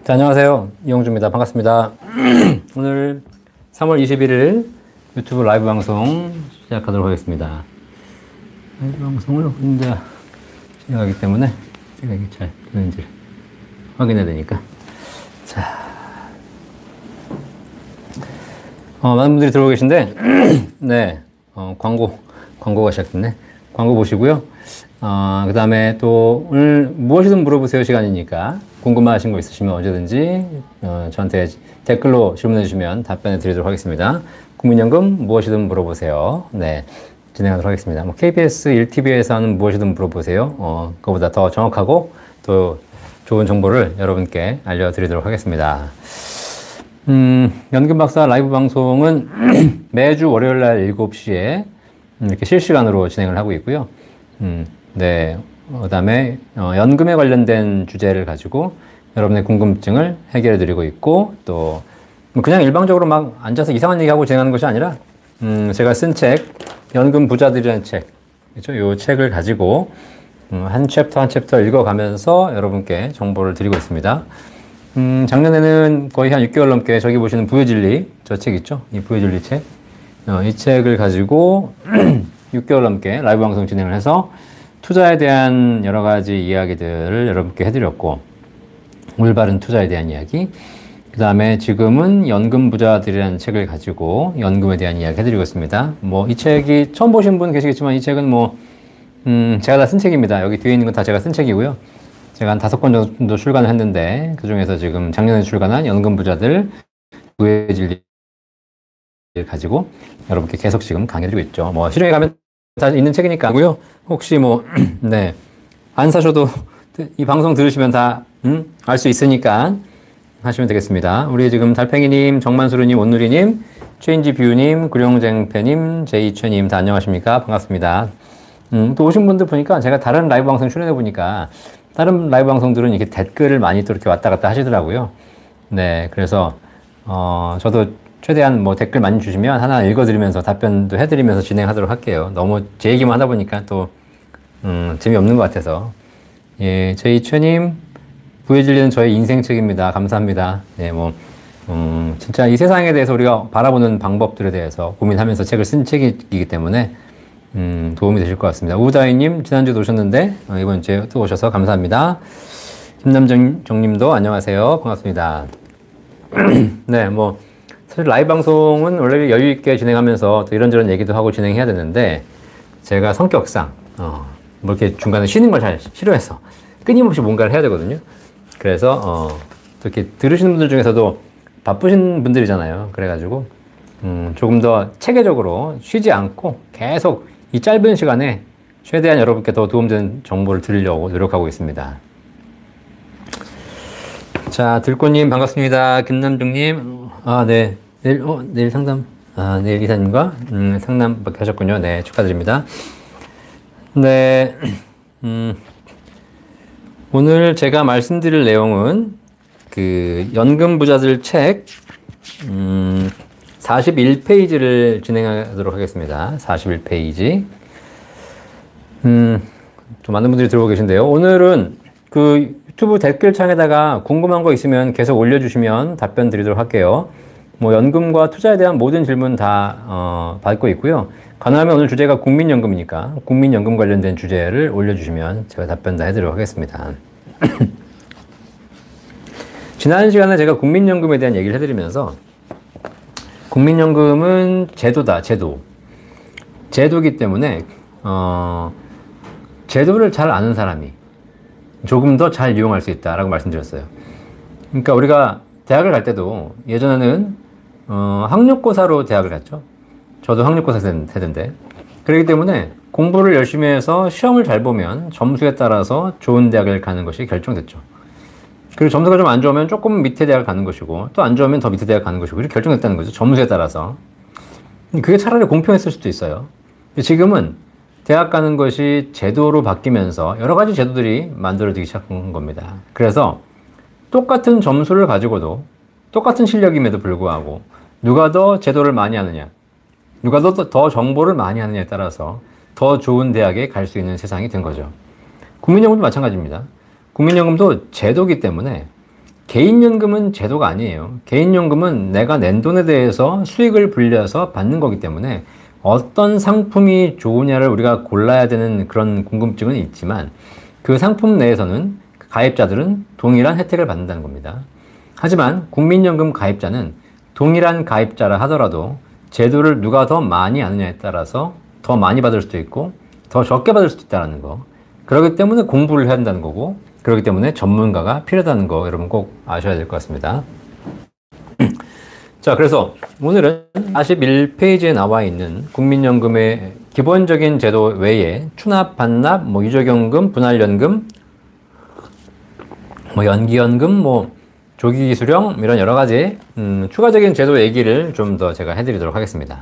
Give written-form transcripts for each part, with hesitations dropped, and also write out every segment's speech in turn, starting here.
자, 안녕하세요. 이영주입니다. 반갑습니다. 오늘 3월 21일 유튜브 라이브 방송 시작하도록 하겠습니다. 라이브 방송을 혼자 시작하기 때문에 제가 이게 잘 되는지 확인해야 되니까. 자, 많은 분들이 들어오고 계신데, 네, 광고가 시작됐네. 광고 보시고요. 그 다음에 또 오늘 무엇이든 물어보세요 시간이니까 궁금하신 거 있으시면 언제든지 저한테 댓글로 질문해 주시면 답변해 드리도록 하겠습니다. 국민연금 무엇이든 물어보세요. 네, 진행하도록 하겠습니다. KBS 1TV에서 하는 무엇이든 물어보세요. 그거보다 더 정확하고 또 좋은 정보를 여러분께 알려드리도록 하겠습니다. 연금박사 라이브 방송은 매주 월요일 날 7시에 이렇게 실시간으로 진행을 하고 있고요. 네. 그 다음에, 연금에 관련된 주제를 가지고 여러분의 궁금증을 해결해 드리고 있고, 또, 그냥 일방적으로 막 앉아서 이상한 얘기하고 진행하는 것이 아니라, 제가 쓴 책, 연금 부자들이라는 책, 그죠? 이 책을 가지고, 한 챕터 한 챕터 읽어가면서 여러분께 정보를 드리고 있습니다. 작년에는 거의 한 6개월 넘게 저기 보시는 부의 진리, 저 책 있죠? 이 부의 진리 책. 이 책을 가지고 6개월 넘게 라이브 방송 진행을 해서 투자에 대한 여러 가지 이야기들을 여러분께 해드렸고, 올바른 투자에 대한 이야기, 그 다음에 지금은 연금 부자들이라는 책을 가지고 연금에 대한 이야기 해드리고 있습니다. 이 책이 처음 보신 분 계시겠지만 이 책은 제가 다 쓴 책입니다. 여기 뒤에 있는 건 다 제가 쓴 책이고요. 제가 한 5권 정도 출간을 했는데, 그 중에서 지금 작년에 출간한 연금 부자들 부의 진리 가지고 여러분께 계속 지금 강의해드리고 있죠. 시중에 가면 다 있는 책이니까고요. 혹시 네, 안 사셔도 이 방송 들으시면 다 알 수 있으니까 하시면 되겠습니다. 우리 지금 달팽이님, 정만수르님, 온누리님, 최인지뷰님, 구룡쟁패님, 제이최님 다 안녕하십니까? 반갑습니다. 또 오신 분들 보니까 제가 다른 라이브 방송 출연해 보니까 다른 라이브 방송들은 이렇게 댓글을 많이 또 이렇게 왔다 갔다 하시더라고요. 네, 그래서 저도 최대한 댓글 많이 주시면 하나 읽어드리면서 답변도 해드리면서 진행하도록 할게요. 너무 제 얘기만 하다 보니까 또 재미없는 것 같아서. 예, 저희 최님 부의 진리는 저의 인생책입니다. 감사합니다. 예, 진짜 이 세상에 대해서 우리가 바라보는 방법들에 대해서 고민하면서 책을 쓴 책이기 때문에 도움이 되실 것 같습니다. 우다희님 지난주에도 오셨는데 이번 주에 또 오셔서 감사합니다. 김남정님도 안녕하세요. 반갑습니다. 네, 사실 라이브 방송은 원래 여유 있게 진행하면서 또 이런저런 얘기도 하고 진행해야 되는데, 제가 성격상 이렇게 중간에 쉬는 걸 잘 싫어해서 끊임없이 뭔가를 해야 되거든요. 그래서 또 이렇게 들으시는 분들 중에서도 바쁘신 분들이잖아요. 그래가지고 조금 더 체계적으로 쉬지 않고 계속 이 짧은 시간에 최대한 여러분께 더 도움되는 정보를 드리려고 노력하고 있습니다. 자, 들꽃님 반갑습니다. 김남중님, 네. 내일 상담, 내일 이사님과 상담 하셨군요. 네, 축하드립니다. 네, 오늘 제가 말씀드릴 내용은 그 연금 부자들 책 41페이지를 진행하도록 하겠습니다. 41페이지. 좀 많은 분들이 들어오고 계신데요. 오늘은 그 유튜브 댓글창에다가 궁금한 거 있으면 계속 올려주시면 답변 드리도록 할게요. 연금과 투자에 대한 모든 질문 다 받고 있고요. 가능하면 오늘 주제가 국민연금이니까 국민연금 관련된 주제를 올려주시면 제가 답변 다 해드리도록 하겠습니다. 지난 시간에 제가 국민연금에 대한 얘기를 해드리면서 국민연금은 제도다, 제도이기 때문에 제도를 잘 아는 사람이 조금 더 잘 이용할 수 있다라고 말씀드렸어요. 그러니까 우리가 대학을 갈 때도 예전에는 학력고사로 대학을 갔죠. 저도 학력고사 세대인데, 그렇기 때문에 공부를 열심히 해서 시험을 잘 보면 점수에 따라서 좋은 대학을 가는 것이 결정됐죠. 그리고 점수가 좀 안 좋으면 조금 밑에 대학을 가는 것이고, 또 안 좋으면 더 밑에 대학 가는 것이고, 이렇게 결정됐다는 거죠. 점수에 따라서. 그게 차라리 공평했을 수도 있어요. 지금은 대학 가는 것이 제도로 바뀌면서 여러 가지 제도들이 만들어지기 시작한 겁니다. 그래서 똑같은 점수를 가지고도 똑같은 실력임에도 불구하고 누가 더 제도를 많이 하느냐, 누가 더 정보를 많이 하느냐에 따라서 더 좋은 대학에 갈 수 있는 세상이 된 거죠. 국민연금도 마찬가지입니다. 국민연금도 제도이기 때문에 개인연금은 제도가 아니에요. 개인연금은 내가 낸 돈에 대해서 수익을 불려서 받는 거기 때문에 어떤 상품이 좋으냐를 우리가 골라야 되는 그런 궁금증은 있지만 그 상품 내에서는 가입자들은 동일한 혜택을 받는다는 겁니다. 하지만 국민연금 가입자는 동일한 가입자라 하더라도 제도를 누가 더 많이 아느냐에 따라서 더 많이 받을 수도 있고 더 적게 받을 수도 있다는 거. 그렇기 때문에 공부를 해야 한다는 거고 그렇기 때문에 전문가가 필요하다는 거 여러분 꼭 아셔야 될 것 같습니다. 자, 그래서 오늘은 41페이지에 나와 있는 국민연금의 기본적인 제도 외에 추납, 반납, 유족연금, 분할연금, 연기연금, 조기수령 이런 여러 가지 추가적인 제도 얘기를 좀 더 제가 해드리도록 하겠습니다.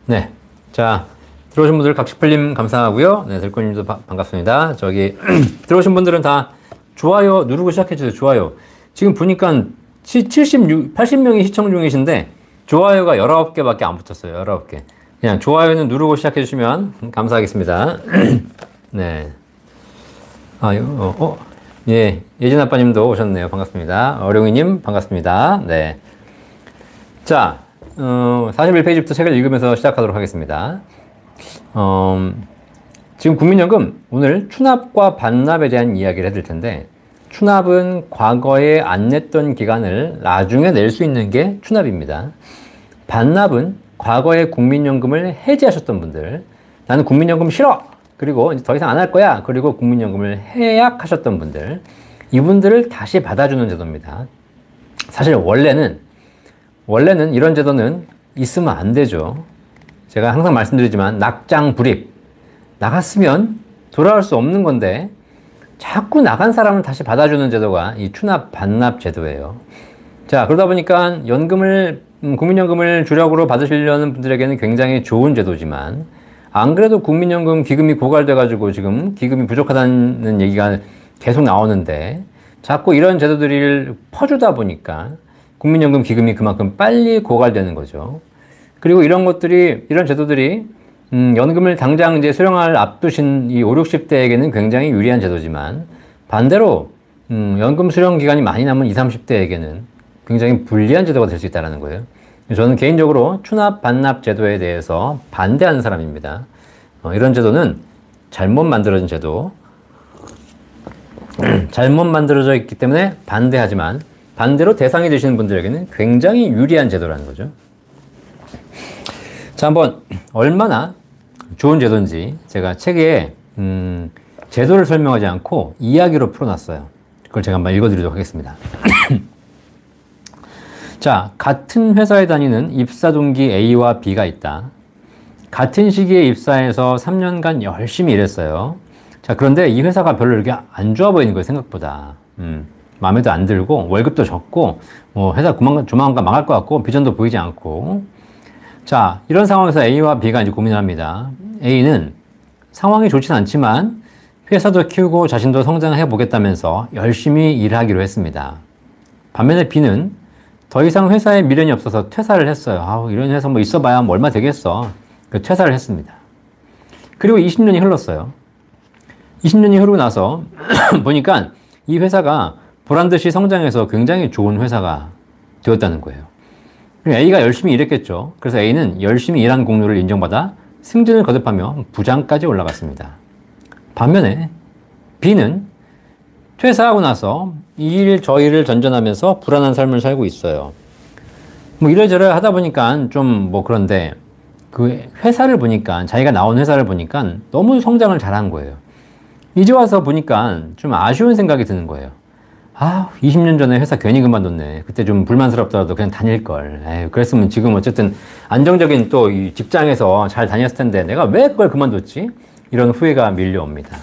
네, 자 들어오신 분들 각식풀림 감사하고요. 네, 들꽃님도 반갑습니다. 저기 들어오신 분들은 다 좋아요 누르고 시작해주세요. 좋아요. 지금 보니까 80명이 시청 중이신데 좋아요가 19개밖에 안 붙었어요. 19개. 그냥 좋아요는 누르고 시작해주시면 감사하겠습니다. 네. 예, 예진 아빠님도 오셨네요. 반갑습니다. 어룡이님 반갑습니다. 네. 자, 41페이지부터 책을 읽으면서 시작하도록 하겠습니다. 지금 국민연금 오늘 추납과 반납에 대한 이야기를 해드릴 텐데 추납은 과거에 안 냈던 기간을 나중에 낼 수 있는 게 추납입니다. 반납은 과거에 국민연금을 해지하셨던 분들, 나는 국민연금 싫어! 그리고 이제 더 이상 안 할 거야! 그리고 국민연금을 해약하셨던 분들, 이분들을 다시 받아주는 제도입니다. 사실 원래는 이런 제도는 있으면 안 되죠. 제가 항상 말씀드리지만 낙장불입, 나갔으면 돌아올 수 없는 건데 자꾸 나간 사람을 다시 받아주는 제도가 이 추납 반납 제도예요. 자, 그러다 보니까 국민연금을 주력으로 받으시려는 분들에게는 굉장히 좋은 제도지만 안 그래도 국민연금 기금이 고갈돼 가지고 지금 기금이 부족하다는 얘기가 계속 나오는데 자꾸 이런 제도들을 퍼주다 보니까 국민연금 기금이 그만큼 빨리 고갈되는 거죠. 그리고 이런 제도들이 연금을 당장 이제 수령할 앞두신 이 5, 60대에게는 굉장히 유리한 제도지만 반대로 연금 수령 기간이 많이 남은 20, 30대에게는 굉장히 불리한 제도가 될 수 있다는 거예요. 저는 개인적으로 추납 반납 제도에 대해서 반대하는 사람입니다. 이런 제도는 잘못 만들어진 제도, 잘못 만들어져 있기 때문에 반대하지만 반대로 대상이 되시는 분들에게는 굉장히 유리한 제도라는 거죠. 자, 한번 얼마나 좋은 제도인지 제가 책에 제도를 설명하지 않고 이야기로 풀어놨어요. 그걸 제가 한번 읽어드리도록 하겠습니다. 자, 같은 회사에 다니는 입사 동기 A와 B가 있다. 같은 시기에 입사해서 3년간 열심히 일했어요. 자, 그런데 이 회사가 별로 이렇게 안 좋아 보이는 거예요, 생각보다. 마음에도 안 들고, 월급도 적고, 회사 조만간 망할 것 같고, 비전도 보이지 않고. 자, 이런 상황에서 A와 B가 이제 고민을 합니다. A는 상황이 좋진 않지만 회사도 키우고 자신도 성장해 보겠다면서 열심히 일하기로 했습니다. 반면에 B는 더 이상 회사에 미련이 없어서 퇴사를 했어요. 이런 회사 있어봐야 얼마 되겠어. 퇴사를 했습니다. 그리고 20년이 흘렀어요. 20년이 흐르고 나서 보니까 이 회사가 보란듯이 성장해서 굉장히 좋은 회사가 되었다는 거예요. A가 열심히 일했겠죠. 그래서 A는 열심히 일한 공로를 인정받아 승진을 거듭하며 부장까지 올라갔습니다. 반면에 B는 퇴사하고 나서 이 일 저 일을 전전하면서 불안한 삶을 살고 있어요. 이래저래 하다 보니까 좀 그런데 그 회사를 보니까 자기가 나온 회사를 보니까 너무 성장을 잘한 거예요. 이제 와서 보니까 좀 아쉬운 생각이 드는 거예요. 20년 전에 회사 괜히 그만뒀네. 그때 좀 불만스럽더라도 그냥 다닐걸. 그랬으면 지금 어쨌든 안정적인 또 이 직장에서 잘 다녔을 텐데 내가 왜 그걸 그만뒀지? 이런 후회가 밀려옵니다.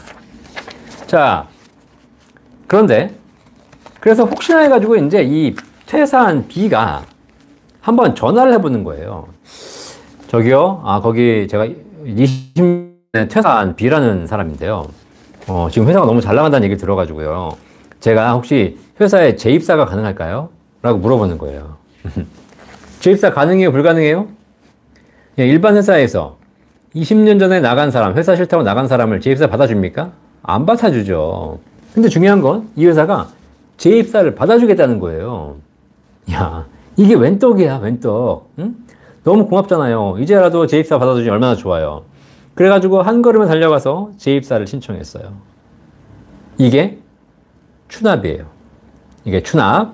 자, 그런데 그래서 혹시나 해가지고 이제 이 퇴사한 B가 한번 전화를 해보는 거예요. 저기요, 거기 제가 20년에 퇴사한 B라는 사람인데요. 지금 회사가 너무 잘 나간다는 얘기를 들어가지고요. 제가 혹시 회사에 재입사가 가능할까요? 라고 물어보는 거예요. 재입사 가능해요? 불가능해요? 일반 회사에서 20년 전에 나간 사람, 회사 싫다고 나간 사람을 재입사 받아줍니까? 안 받아주죠. 근데 중요한 건 이 회사가 재입사를 받아주겠다는 거예요. 야, 이게 웬 떡이야, 웬 떡. 응? 너무 고맙잖아요. 이제라도 재입사 받아주니 얼마나 좋아요. 그래가지고 한 걸음에 달려가서 재입사를 신청했어요. 이게 추납이에요. 이게 추납.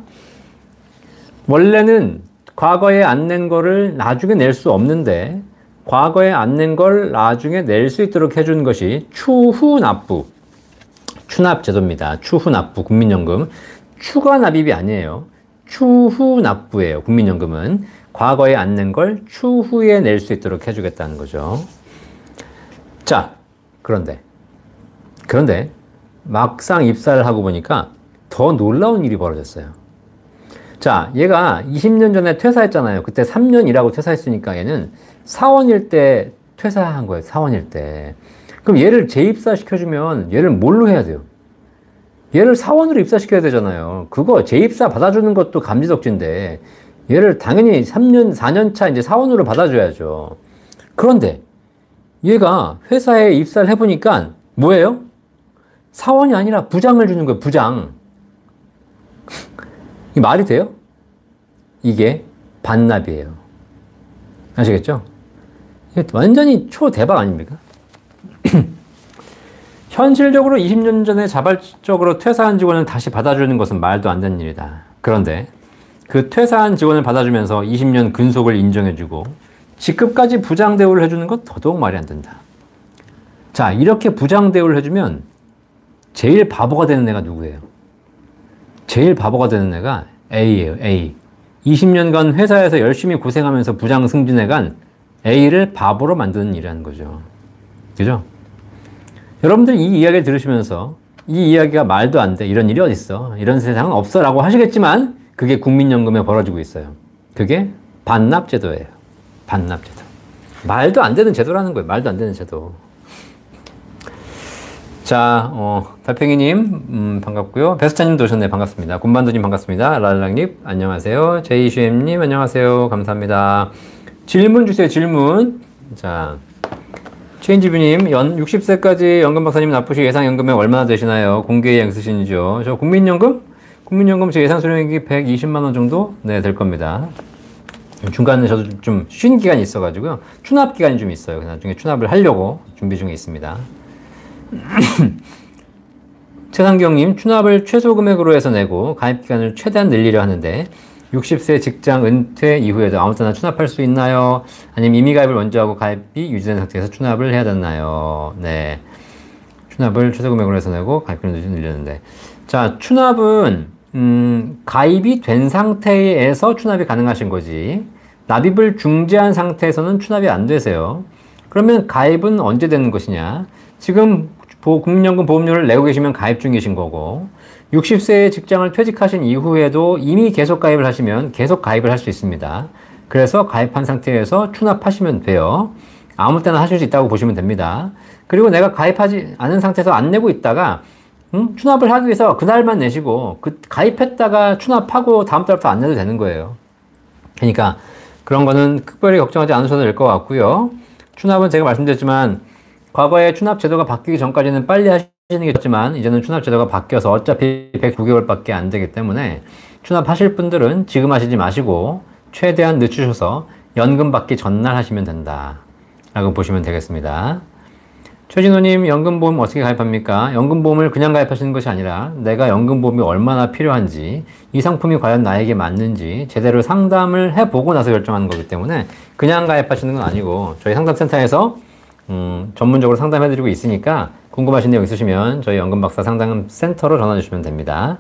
원래는 과거에 안 낸 거를 나중에 낼 수 없는데 과거에 안 낸 걸 나중에 낼 수 있도록 해준 것이 추후납부. 추납제도입니다. 추후납부 국민연금. 추가 납입이 아니에요. 추후납부예요. 국민연금은 과거에 안 낸 걸 추후에 낼 수 있도록 해주겠다는 거죠. 자, 그런데 막상 입사를 하고 보니까 더 놀라운 일이 벌어졌어요. 자, 얘가 20년 전에 퇴사했잖아요. 그때 3년 일하고 퇴사했으니까 얘는 사원일 때 퇴사한 거예요. 사원일 때. 그럼 얘를 재입사 시켜주면 얘를 뭘로 해야 돼요? 얘를 사원으로 입사시켜야 되잖아요. 그거 재입사 받아주는 것도 감지덕지인데 얘를 당연히 3년, 4년 차 이제 사원으로 받아줘야죠. 그런데 얘가 회사에 입사를 해보니까 뭐예요? 사원이 아니라 부장을 주는 거예요. 부장. 이 말이 돼요? 이게 반납이에요. 아시겠죠? 이게 완전히 초대박 아닙니까? 현실적으로 20년 전에 자발적으로 퇴사한 직원을 다시 받아주는 것은 말도 안 되는 일이다. 그런데 그 퇴사한 직원을 받아주면서 20년 근속을 인정해주고 직급까지 부장 대우를 해주는 것 더더욱 말이 안 된다. 자, 이렇게 부장 대우를 해주면 제일 바보가 되는 애가 누구예요? 제일 바보가 되는 애가 A예요. A. 20년간 회사에서 열심히 고생하면서 부장 승진해간 A를 바보로 만드는 일이라는 거죠. 그죠? 여러분들 이 이야기를 들으시면서 이 이야기가 말도 안 돼. 이런 일이 어딨어. 이런 세상은 없어. 라고 하시겠지만 그게 국민연금에 벌어지고 있어요. 그게 반납제도예요. 반납제도. 말도 안 되는 제도라는 거예요. 말도 안 되는 제도. 자, 달팽이님, 반갑고요. 베스타님도 오셨네. 반갑습니다. 군반도님 반갑습니다. 랄랑님, 안녕하세요. 제이슈엠님, 안녕하세요. 감사합니다. 질문 주세요, 질문. 자, 체인지뷰님, 60세까지 연금박사님 납부시 예상연금에 얼마나 되시나요? 공개예약 쓰시는지요? 저 국민연금? 국민연금 제 예상 수령액이 120만원 정도? 네, 될 겁니다. 중간에 저도 좀 쉰 기간이 있어가지고요. 추납 기간이 좀 있어요. 나중에 추납을 하려고 준비 중에 있습니다. 최상경님, 추납을 최소 금액으로 해서 내고 가입기간을 최대한 늘리려 하는데 60세 직장 은퇴 이후에도 아무 때나 추납할 수 있나요? 아니면 이미 가입을 먼저 하고 가입이 유지된 상태에서 추납을 해야 되나요? 네. 추납을 최소 금액으로 해서 내고 가입기간을 늘리는데. 자, 추납은, 가입이 된 상태에서 추납이 가능하신 거지. 납입을 중지한 상태에서는 추납이 안 되세요. 그러면 가입은 언제 되는 것이냐? 지금 국민연금 보험료를 내고 계시면 가입 중이신 거고 60세의 직장을 퇴직하신 이후에도 이미 계속 가입을 하시면 계속 가입을 할 수 있습니다. 그래서 가입한 상태에서 추납하시면 돼요. 아무 때나 하실 수 있다고 보시면 됩니다. 그리고 내가 가입하지 않은 상태에서 안 내고 있다가 추납을 하기 위해서 그날만 내시고 가입했다가 추납하고 다음 달부터 안 내도 되는 거예요. 그러니까 그런 거는 특별히 걱정하지 않으셔도 될 것 같고요. 추납은 제가 말씀드렸지만 과거에 추납 제도가 바뀌기 전까지는 빨리 하시는 게 좋지만 이제는 추납 제도가 바뀌어서 어차피 109개월밖에 안 되기 때문에 추납하실 분들은 지금 하시지 마시고 최대한 늦추셔서 연금 받기 전날 하시면 된다 라고 보시면 되겠습니다. 최진호님, 연금보험 어떻게 가입합니까? 연금보험을 그냥 가입하시는 것이 아니라 내가 연금보험이 얼마나 필요한지 이 상품이 과연 나에게 맞는지 제대로 상담을 해보고 나서 결정하는 거기 때문에 그냥 가입하시는 건 아니고 저희 상담센터에서 전문적으로 상담해드리고 있으니까 궁금하신 내용 있으시면 저희 연금박사 상담센터로 전화 주시면 됩니다.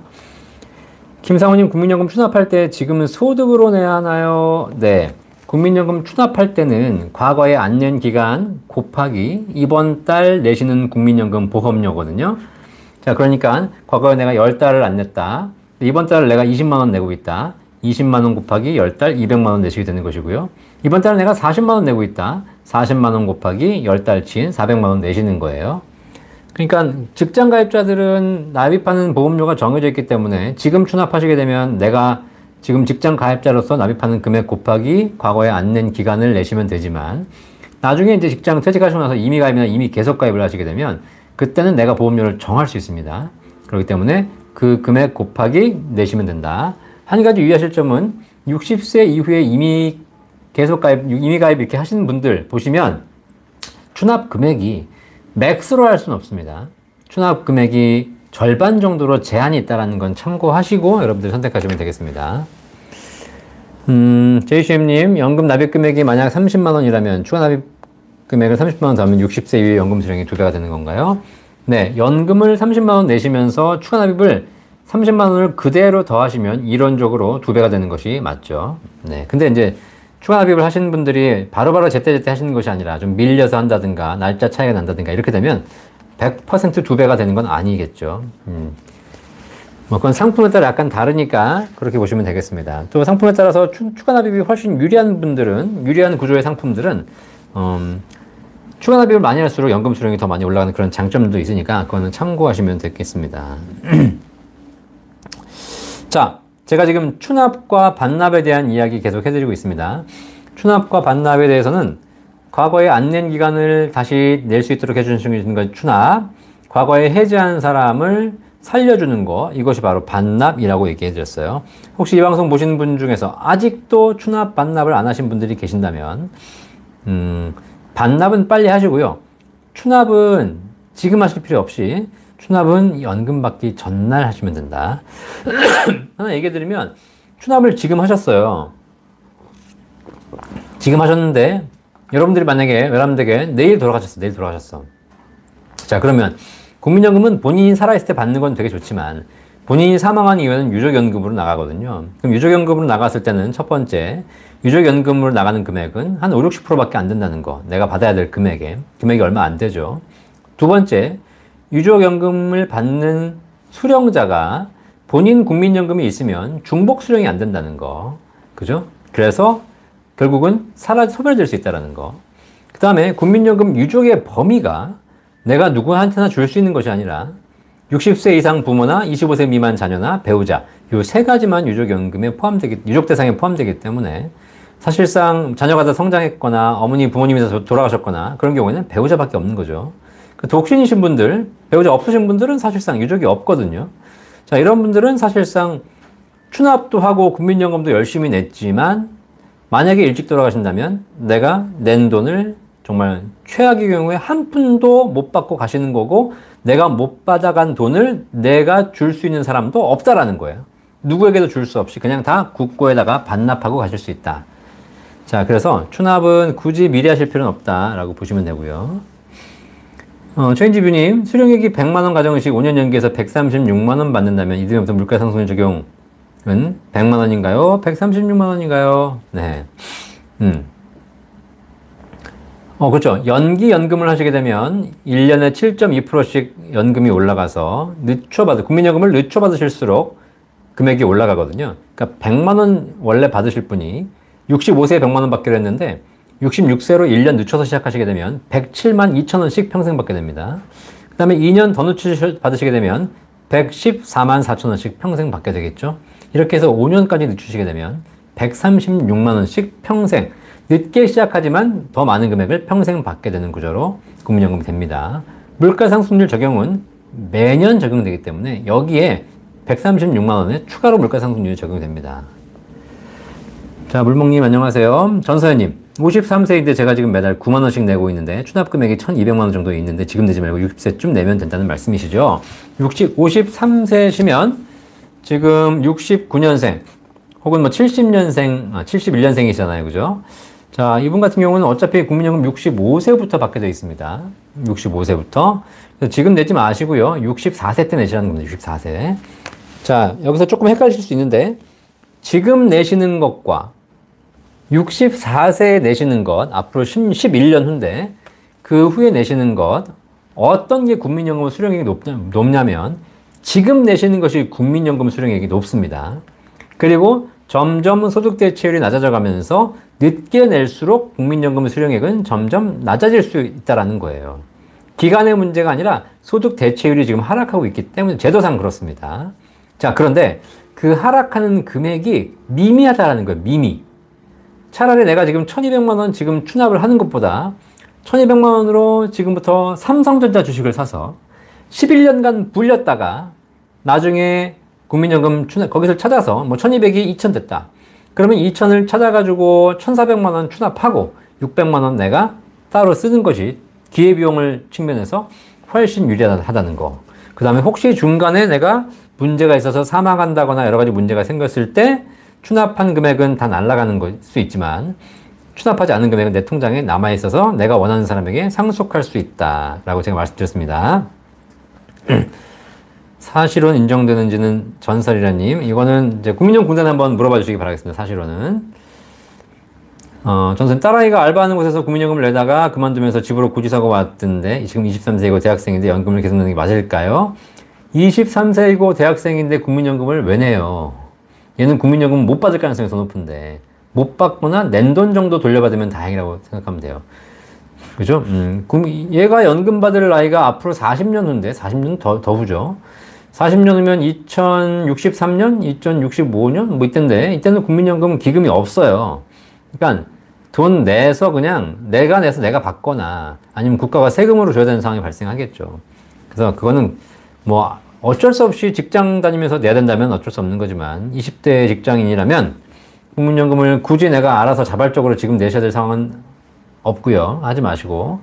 김상호님, 국민연금 추납할 때 지금은 소득으로 내야 하나요? 네. 국민연금 추납할 때는 과거에 안 낸 기간 곱하기 이번 달 내시는 국민연금 보험료거든요. 자, 그러니까 과거에 내가 10달을 안 냈다. 이번 달을 내가 20만원 내고 있다. 20만원 곱하기 10달 200만원 내시게 되는 것이고요. 이번 달에 내가 40만원 내고 있다. 40만원 곱하기 10달치인 400만원 내시는 거예요. 그러니까 직장 가입자들은 납입하는 보험료가 정해져 있기 때문에 지금 추납하시게 되면 내가 지금 직장 가입자로서 납입하는 금액 곱하기 과거에 안 낸 기간을 내시면 되지만 나중에 이제 직장 퇴직하시고 나서 이미 가입이나 이미 계속 가입을 하시게 되면 그때는 내가 보험료를 정할 수 있습니다. 그렇기 때문에 그 금액 곱하기 내시면 된다. 한 가지 유의하실 점은 60세 이후에 이미 계속 가입, 이미 가입 이렇게 하시는 분들 보시면 추납 금액이 맥스로 할 수는 없습니다. 추납 금액이 절반 정도로 제한이 있다는 건 참고하시고 여러분들 선택하시면 되겠습니다. JCM님, 연금 납입 금액이 만약 30만원이라면 추가 납입 금액을 30만원 더하면 60세 이후에 연금 수령이 2배가 되는 건가요? 네, 연금을 30만원 내시면서 추가 납입을 30만원을 그대로 더하시면 이론적으로 2배가 되는 것이 맞죠. 네, 근데 이제 추가 납입을 하시는 분들이 바로바로 제때제때 하시는 것이 아니라 좀 밀려서 한다든가 날짜 차이가 난다든가 이렇게 되면 100% 2배가 되는 건 아니겠죠. 뭐 그건 상품에 따라 약간 다르니까 그렇게 보시면 되겠습니다. 또 상품에 따라서 추가 납입이 훨씬 유리한 분들은, 유리한 구조의 상품들은 추가 납입을 많이 할수록 연금 수령이 더 많이 올라가는 그런 장점도 있으니까 그거는 참고하시면 되겠습니다. 자, 제가 지금 추납과 반납에 대한 이야기 계속 해드리고 있습니다. 추납과 반납에 대해서는 과거에 안 낸 기간을 다시 낼 수 있도록 해주시는 건 추납, 과거에 해지한 사람을 살려주는 거, 이것이 바로 반납이라고 얘기해 드렸어요. 혹시 이 방송 보시는 분 중에서 아직도 추납, 반납을 안 하신 분들이 계신다면 반납은 빨리 하시고요. 추납은 지금 하실 필요 없이 추납은 연금 받기 전날 하시면 된다. 하나 얘기해 드리면 추납을 지금 하셨어요. 지금 하셨는데 여러분들이 만약에 여러분들에게 내일 돌아가셨어. 자, 그러면 국민연금은 본인이 살아있을 때 받는 건 되게 좋지만 본인이 사망한 이후에는 유족연금으로 나가거든요. 그럼 유족연금으로 나갔을 때는 첫 번째, 유족연금으로 나가는 금액은 한 5, 60%밖에 안 된다는 거. 내가 받아야 될 금액이 얼마 안 되죠. 두 번째, 유족연금을 받는 수령자가 본인 국민연금이 있으면 중복 수령이 안 된다는 거. 그죠? 그래서 결국은 소멸될 수 있다는 거. 그 다음에 국민연금 유족의 범위가 내가 누구한테나 줄 수 있는 것이 아니라 60세 이상 부모나 25세 미만 자녀나 배우자, 요 세 가지만 유족 대상에 포함되기 때문에 사실상 자녀가 다 성장했거나 어머니 부모님이 다 돌아가셨거나 그런 경우에는 배우자밖에 없는 거죠. 독신이신 분들, 배우자 없으신 분들은 사실상 유족이 없거든요. 자, 이런 분들은 사실상 추납도 하고 국민연금도 열심히 냈지만 만약에 일찍 돌아가신다면 내가 낸 돈을 정말 최악의 경우에 한 푼도 못 받고 가시는 거고 내가 못 받아간 돈을 내가 줄 수 있는 사람도 없다라는 거예요. 누구에게도 줄 수 없이 그냥 다 국고에다가 반납하고 가실 수 있다. 자, 그래서 추납은 굳이 미리 하실 필요는 없다라고 보시면 되고요. 최인지뷰님, 수령액이 100만원 가정의식 5년 연기해서 136만원 받는다면 이듬해부터 물가상승률 적용은 100만원인가요? 136만원인가요? 네. 그렇죠. 연기 연금을 하시게 되면 1년에 7.2%씩 연금이 올라가서 국민연금을 늦춰 받으실수록 금액이 올라가거든요. 그러니까 100만원 원래 받으실 분이 65세에 100만원 받기로 했는데 66세로 1년 늦춰서 시작하시게 되면 107만 2천원씩 평생 받게 됩니다. 그 다음에 2년 더 늦춰서 받으시게 되면 114만 4천원씩 평생 받게 되겠죠. 이렇게 해서 5년까지 늦추시게 되면 136만원씩 평생, 늦게 시작하지만 더 많은 금액을 평생 받게 되는 구조로 국민연금이 됩니다. 물가상승률 적용은 매년 적용되기 때문에 여기에 136만원에 추가로 물가상승률이 적용됩니다. 자, 물먹님 안녕하세요. 전서연님, 53세인데 제가 지금 매달 9만원씩 내고 있는데 추납금액이 1200만원 정도 있는데 지금 내지 말고 60세쯤 내면 된다는 말씀이시죠? 53세시면 지금 69년생 혹은 뭐 70년생, 71년생이잖아요. 그죠? 자, 이분 같은 경우는 어차피 국민연금 65세부터 받게 되어 있습니다. 65세부터. 지금 내지 마시고요. 64세 때 내시라는 겁니다. 64세. 자, 여기서 조금 헷갈리실 수 있는데 지금 내시는 것과 64세에 내시는 것, 앞으로 11년 후인데 그 후에 내시는 것, 어떤 게 국민연금 수령액이 높냐면 지금 내시는 것이 국민연금 수령액이 높습니다. 그리고 점점 소득 대체율이 낮아져 가면서 늦게 낼수록 국민연금 수령액은 점점 낮아질 수 있다는 거예요. 기간의 문제가 아니라 소득 대체율이 지금 하락하고 있기 때문에 제도상 그렇습니다. 자, 그런데 그 하락하는 금액이 미미하다라는 거예요. 미미. 차라리 내가 지금 1200만 원 지금 추납을 하는 것보다 1200만 원으로 지금부터 삼성전자 주식을 사서 11년간 불렸다가 나중에 국민연금 거기서 찾아서 뭐 1200이 2000 됐다. 그러면 2000을 찾아가지고 1400만 원 추납하고 600만 원 내가 따로 쓰는 것이 기회비용을 측면에서 훨씬 유리하다는 거. 그 다음에 혹시 중간에 내가 문제가 있어서 사망한다거나 여러 가지 문제가 생겼을 때 추납한 금액은 다 날아가는 걸 수 있지만 추납하지 않은 금액은 내 통장에 남아있어서 내가 원하는 사람에게 상속할 수 있다라고 제가 말씀드렸습니다. 사실혼 인정되는지는 전설이라님, 이거는 이제 국민연금공단에 한번 물어봐 주시기 바라겠습니다. 사실혼은. 전선 딸아이가 알바하는 곳에서 국민연금을 내다가 그만두면서 집으로 고지서가 왔던데 지금 23세이고 대학생인데 연금을 계속 내는 게 맞을까요? 23세이고 대학생인데 국민연금을 왜 내요? 얘는 국민연금 못 받을 가능성이 더 높은데 못 받거나 낸 돈 정도 돌려받으면 다행이라고 생각하면 돼요. 그죠? 얘가 연금 받을 나이가 앞으로 40년 후인데 40년 더 후죠. 40년 후면 2063년, 2065년 뭐 이때인데 이때는 국민연금 기금이 없어요. 그러니까 돈 내서 그냥 내가 내서 내가 받거나 아니면 국가가 세금으로 줘야 되는 상황이 발생하겠죠. 그래서 그거는 뭐 어쩔 수 없이 직장 다니면서 내야 된다면 어쩔 수 없는 거지만 20대 직장인이라면 국민연금을 굳이 내가 알아서 자발적으로 지금 내셔야 될 상황은 없고요. 하지 마시고.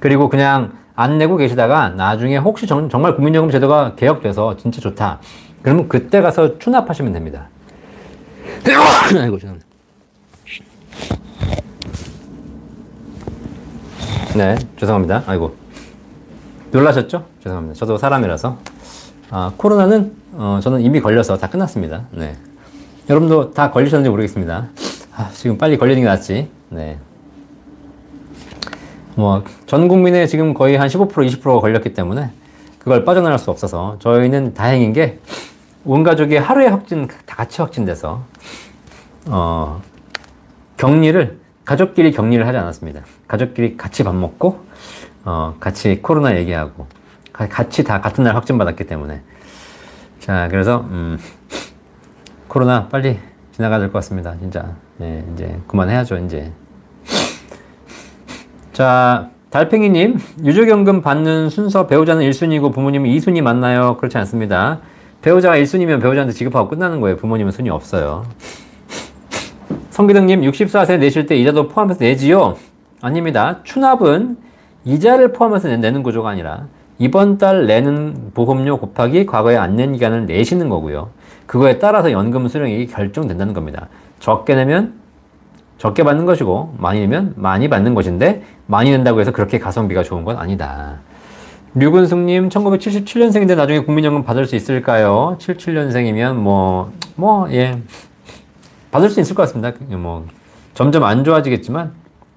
그리고 그냥 안 내고 계시다가 나중에 혹시 정말 국민연금 제도가 개혁돼서 진짜 좋다. 그러면 그때 가서 추납하시면 됩니다. 아이고, 죄송합니다. 네, 죄송합니다. 아이고. 놀라셨죠? 죄송합니다. 저도 사람이라서. 코로나는, 저는 이미 걸려서 다 끝났습니다. 네. 여러분도 다 걸리셨는지 모르겠습니다. 지금 빨리 걸리는 게 낫지. 네. 뭐, 전 국민의 지금 거의 한 15%, 20%가 걸렸기 때문에 그걸 빠져나갈 수 없어서 저희는 다행인 게 온 가족이 하루에 다 같이 확진돼서, 가족끼리 격리를 하지 않았습니다. 가족끼리 같이 밥 먹고, 같이 코로나 얘기하고, 같이 다 같은 날 확진받았기 때문에. 자, 그래서, 코로나 빨리 지나가야 될 것 같습니다. 진짜. 네, 이제 그만해야죠, 이제. 자, 달팽이님, 유족연금 받는 순서 배우자는 1순위고 부모님은 2순위 맞나요? 그렇지 않습니다. 배우자가 1순위면 배우자한테 지급하고 끝나는 거예요. 부모님은 순위 없어요. 성기등님, 64세 내실 때 이자도 포함해서 내지요? 아닙니다. 추납은 이자를 포함해서 내는 구조가 아니라 이번 달 내는 보험료 곱하기 과거에 안 낸 기간을 내시는 거고요. 그거에 따라서 연금 수령액이 결정된다는 겁니다. 적게 내면 적게 받는 것이고 많이 내면 많이 받는 것인데 많이 낸다고 해서 그렇게 가성비가 좋은 건 아니다. 류근숙님, 1977년생인데 나중에 국민연금 받을 수 있을까요? 77년생이면 예. 받을 수 있을 것 같습니다. 뭐, 점점 안 좋아지겠지만,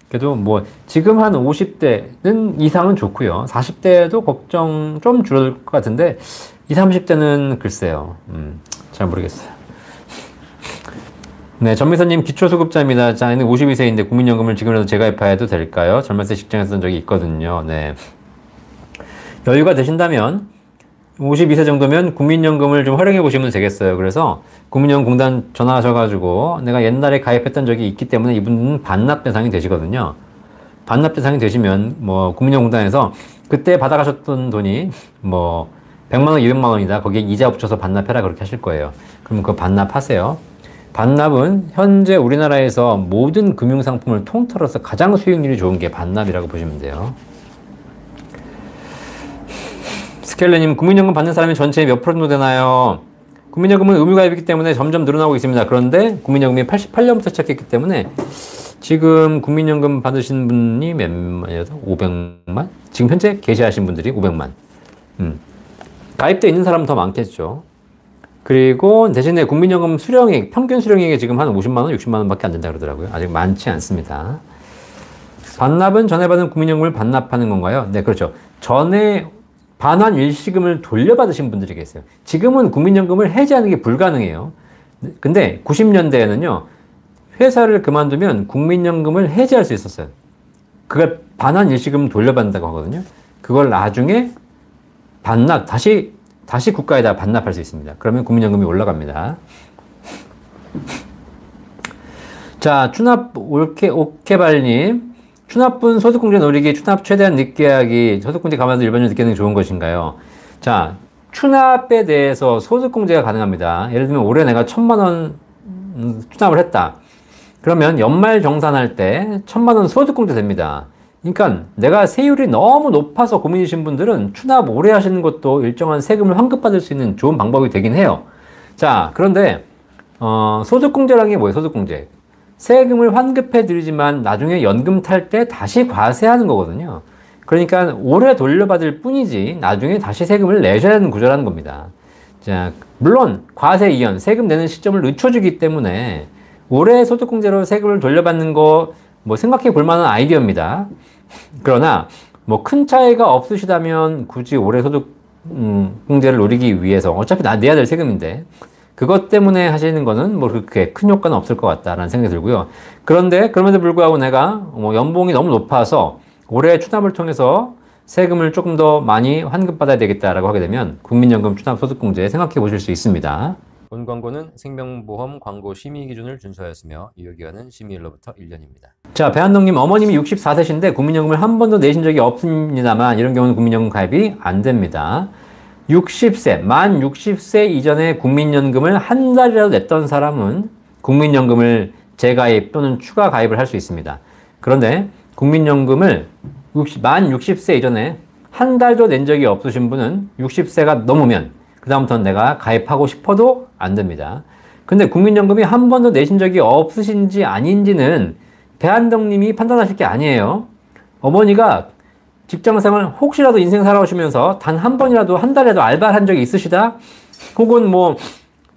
그래도 뭐, 지금 한 50대는 이상은 좋고요. 40대도 걱정 좀 줄어들 것 같은데, 20, 30대는 글쎄요. 잘 모르겠어요. 네, 전미선님, 기초수급자입니다. 자네는 52세인데 국민연금을 지금이라도 재가입해도 될까요? 젊을 때 직장에서 쓴 적이 있거든요. 네. 여유가 되신다면 52세 정도면 국민연금을 좀 활용해 보시면 되겠어요. 그래서 국민연금공단 전화하셔가지고 내가 옛날에 가입했던 적이 있기 때문에 이분은 반납 대상이 되시거든요. 반납 대상이 되시면 뭐 국민연금공단에서 그때 받아가셨던 돈이 뭐 100만 원, 200만 원이다. 거기에 이자 붙여서 반납해라 그렇게 하실 거예요. 그럼 그거 반납하세요. 반납은 현재 우리나라에서 모든 금융상품을 통틀어서 가장 수익률이 좋은 게 반납이라고 보시면 돼요. 스켈레님, 국민연금 받는 사람이 전체의 몇 프로 정도 되나요? 국민연금은 의무가입이기 때문에 점점 늘어나고 있습니다. 그런데 국민연금이 88년부터 시작했기 때문에 지금 국민연금 받으신 분이 몇 만이어서 500만? 지금 현재 게시하신 분들이 500만. 가입돼 있는 사람은 더 많겠죠. 그리고 대신에 국민연금 수령액, 평균 수령액이 지금 한 50만 원, 60만 원밖에 안 된다 그러더라고요. 아직 많지 않습니다. 반납은 전에 받은 국민연금을 반납하는 건가요? 네, 그렇죠. 전에 반환 일시금을 돌려받으신 분들이 계세요. 지금은 국민연금을 해지하는 게 불가능해요. 근데 90년대에는요, 회사를 그만두면 국민연금을 해지할 수 있었어요. 그걸 반환 일시금 돌려받는다고 하거든요. 그걸 나중에 다시 국가에다 반납할 수 있습니다. 그러면 국민연금이 올라갑니다. 자, 오케발님. 추납분 소득공제 노리기, 추납 최대한 늦게 하기, 소득공제 감안해서 일반적으로 늦게 하는 게 좋은 것인가요? 자, 추납에 대해서 소득공제가 가능합니다. 예를 들면 올해 내가 1,000만 원 추납을 했다. 그러면 연말 정산할 때 1,000만 원 소득공제 됩니다. 그러니까 내가 세율이 너무 높아서 고민이신 분들은 추납 오래 하시는 것도 일정한 세금을 환급받을 수 있는 좋은 방법이 되긴 해요. 자, 그런데 소득공제라는 게 뭐예요? 소득공제. 세금을 환급해 드리지만 나중에 연금 탈 때 다시 과세하는 거거든요. 그러니까 오래 돌려받을 뿐이지 나중에 다시 세금을 내셔야 하는 구조라는 겁니다. 자, 물론 과세 이연, 세금 내는 시점을 늦춰주기 때문에 올해 소득공제로 세금을 돌려받는 거 뭐 생각해 볼 만한 아이디어입니다. 그러나 뭐 큰 차이가 없으시다면 굳이 올해 소득공제를 노리기 위해서 어차피 내야 될 세금인데 그것 때문에 하시는 거는 뭐 그렇게 큰 효과는 없을 것 같다라는 생각이 들고요. 그런데 그럼에도 불구하고 내가 뭐 연봉이 너무 높아서 올해 추납을 통해서 세금을 조금 더 많이 환급받아야 되겠다라고 하게 되면 국민연금 추납 소득공제 생각해 보실 수 있습니다. 본 광고는 생명보험 광고 심의 기준을 준수하였으며 유효기간은 심의일로부터 1년입니다. 자, 배한동님 어머님이 64세신데 국민연금을 한 번도 내신 적이 없습니다만 이런 경우는 국민연금 가입이 안 됩니다. 60세, 만 60세 이전에 국민연금을 한 달이라도 냈던 사람은 국민연금을 재가입 또는 추가 가입을 할 수 있습니다. 그런데 국민연금을 만 60세 이전에 한 달도 낸 적이 없으신 분은 60세가 넘으면 그다음부터는 내가 가입하고 싶어도 안 됩니다. 근데 국민연금이 한 번도 내신 적이 없으신지 아닌지는 배한덕님이 판단하실 게 아니에요. 어머니가 직장생활 혹시라도 인생 살아오시면서 단 한 번이라도 한 달에도 알바를 한 적이 있으시다? 혹은 뭐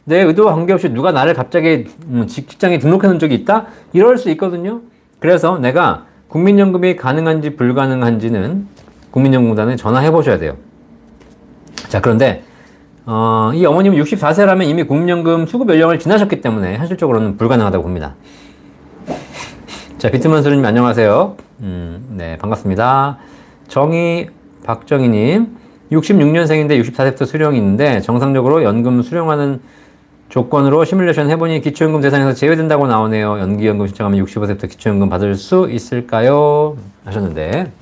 내 의도와 관계없이 누가 나를 갑자기 직장에 등록해 놓은 적이 있다? 이럴 수 있거든요. 그래서 내가 국민연금이 가능한지 불가능한지는 국민연금공단에 전화해 보셔야 돼요. 자, 그런데 이 어머님은 64세라면 이미 국민연금 수급 연령을 지나셨기 때문에 현실적으로는 불가능하다고 봅니다. 자, 비트먼스님 안녕하세요. 네, 반갑습니다. 박정희님 66년생인데 64세부터 수령이 있는데 정상적으로 연금 수령하는 조건으로 시뮬레이션 해보니 기초연금 대상에서 제외된다고 나오네요. 연기연금 신청하면 65세부터 기초연금 받을 수 있을까요? 하셨는데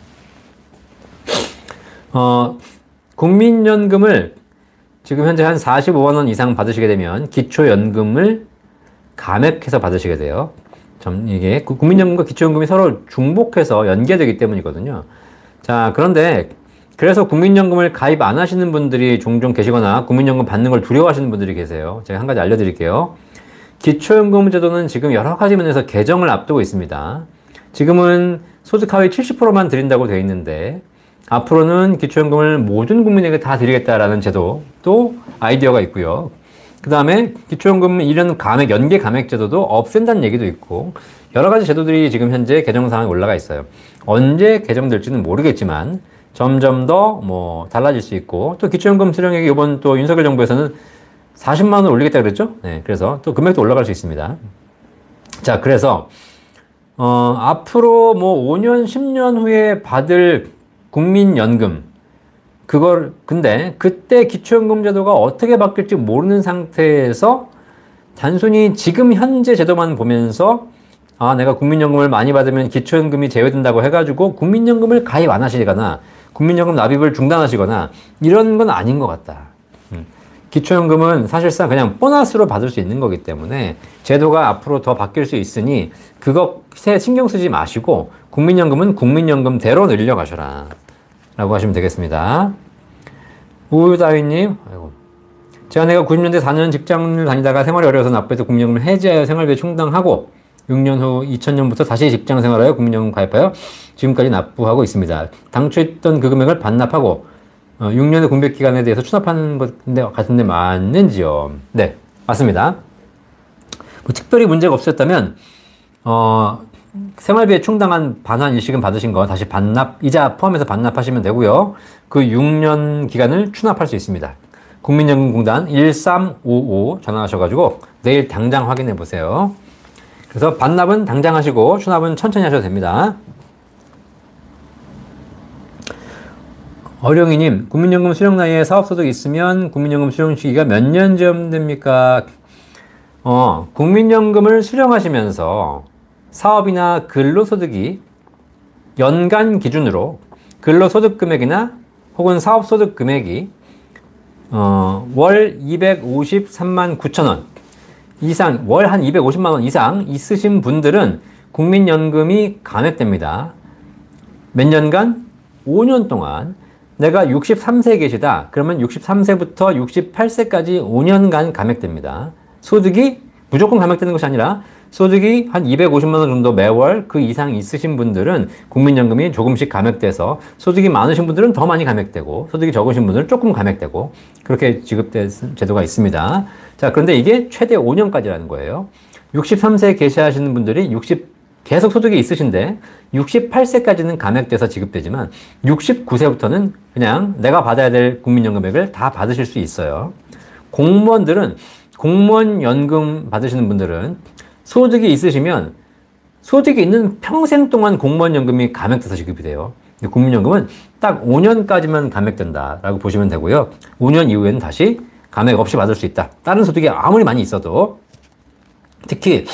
국민연금을 지금 현재 한 45만 원 이상 받으시게 되면 기초연금을 감액해서 받으시게 돼요. 이게 국민연금과 기초연금이 서로 중복해서 연계되기 때문이거든요. 자, 그런데 그래서 국민연금을 가입 안 하시는 분들이 종종 계시거나 국민연금 받는 걸 두려워하시는 분들이 계세요. 제가 한 가지 알려드릴게요. 기초연금 제도는 지금 여러 가지 면에서 개정을 앞두고 있습니다. 지금은 소득 하위 70%만 드린다고 되어 있는데 앞으로는 기초연금을 모든 국민에게 다 드리겠다라는 제도 또 아이디어가 있고요. 그 다음에 기초연금 1년 감액, 연계 감액 제도도 없앤다는 얘기도 있고 여러 가지 제도들이 지금 현재 개정 사항에 올라가 있어요. 언제 개정될지는 모르겠지만 점점 더 뭐 달라질 수 있고 또 기초연금 수령액이 이번 또 윤석열 정부에서는 40만 원을 올리겠다 그랬죠? 네, 그래서 또 금액도 올라갈 수 있습니다. 자, 그래서 앞으로 뭐 5년, 10년 후에 받을 국민연금 근데 그때 기초연금 제도가 어떻게 바뀔지 모르는 상태에서 단순히 지금 현재 제도만 보면서 내가 국민연금을 많이 받으면 기초연금이 제외된다고 해가지고 국민연금을 가입 안 하시거나 국민연금 납입을 중단하시거나 이런 건 아닌 것 같다. 기초연금은 사실상 그냥 보너스로 받을 수 있는 거기 때문에 제도가 앞으로 더 바뀔 수 있으니 그것에 신경 쓰지 마시고 국민연금은 국민연금대로 늘려가셔라 라고 하시면 되겠습니다. 우유다위님, 제가 내가 90년대 4년 직장을 다니다가 생활이 어려워서 납부해서 국민연금을 해지하여 생활비에 충당하고 6년 후 2000년부터 다시 직장 생활하여 국민연금 가입하여 지금까지 납부하고 있습니다. 당초 했던 그 금액을 반납하고 6년의 공백 기간에 대해서 추납하는 것 같은데 맞는지요? 네, 맞습니다. 뭐 특별히 문제가 없으셨다면 생활비에 충당한 반환 일시금 받으신 거 다시 반납, 이자 포함해서 반납하시면 되고요. 그 6년 기간을 추납할 수 있습니다. 국민연금공단 1355 전화하셔가지고 내일 당장 확인해 보세요. 그래서 반납은 당장 하시고 추납은 천천히 하셔도 됩니다. 어령이님, 국민연금 수령 나이에 사업소득이 있으면 국민연금 수령 시기가 몇 년쯤 됩니까? 국민연금을 수령하시면서 사업이나 근로소득이 연간 기준으로 근로소득 금액이나 혹은 사업소득 금액이 월 253만 9천 원 이상, 월 한 250만 원 이상 있으신 분들은 국민연금이 감액됩니다. 몇 년간? 5년 동안. 내가 63세 계시다. 그러면 63세부터 68세까지 5년간 감액됩니다. 소득이 무조건 감액되는 것이 아니라 소득이 한 250만 원 정도 매월 그 이상 있으신 분들은 국민연금이 조금씩 감액돼서 소득이 많으신 분들은 더 많이 감액되고 소득이 적으신 분들은 조금 감액되고 그렇게 지급된 제도가 있습니다. 자, 그런데 이게 최대 5년까지라는 거예요. 63세에 계시하시는 분들이 계속 소득이 있으신데 68세까지는 감액돼서 지급되지만 69세부터는 그냥 내가 받아야 될 국민연금액을 다 받으실 수 있어요. 공무원들은 공무원 연금 받으시는 분들은 소득이 있으시면 소득이 있는 평생 동안 공무원 연금이 감액돼서 지급이 돼요. 근데 국민연금은 딱 5년까지만 감액된다라고 보시면 되고요. 5년 이후에는 다시 감액 없이 받을 수 있다. 다른 소득이 아무리 많이 있어도 특히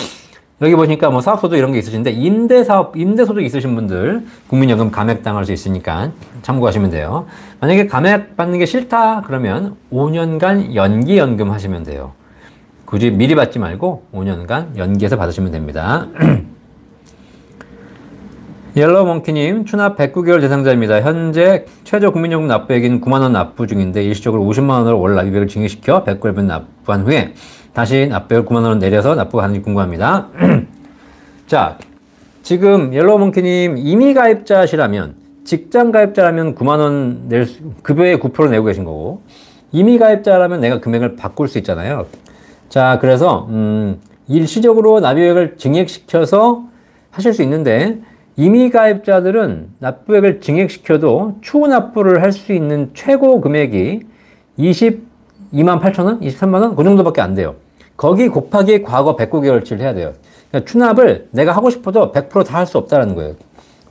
여기 보니까 뭐 사업소득 이런 게 있으신데 임대소득 있으신 분들 국민연금 감액당할 수 있으니까 참고하시면 돼요. 만약에 감액 받는 게 싫다 그러면 5년간 연기연금 하시면 돼요. 굳이 미리 받지 말고 5년간 연기해서 받으시면 됩니다. 옐로우몽키님, 추납 109개월 대상자입니다. 현재 최저 국민연금 납부액인 9만원 납부 중인데 일시적으로 50만원으로 월 납입액을 증액시켜 109개월 납부한 후에 다시 납부액을 9만원을 내려서 납부가 가는지 궁금합니다. 자, 지금 옐로우몽키님 임의 가입자시라면, 직장 가입자라면 9만원 급여의 9% 내고 계신 거고, 임의 가입자라면 내가 금액을 바꿀 수 있잖아요. 자, 그래서 일시적으로 납입액을 증액시켜서 하실 수 있는데 임의 가입자들은 납부액을 증액시켜도 추후 납부를 할 수 있는 최고 금액이 22만 8천 원? 23만 원? 그 정도밖에 안 돼요. 거기 곱하기 과거 109개월치를 해야 돼요. 그러니까 추납을 내가 하고 싶어도 100% 다 할 수 없다는 거예요.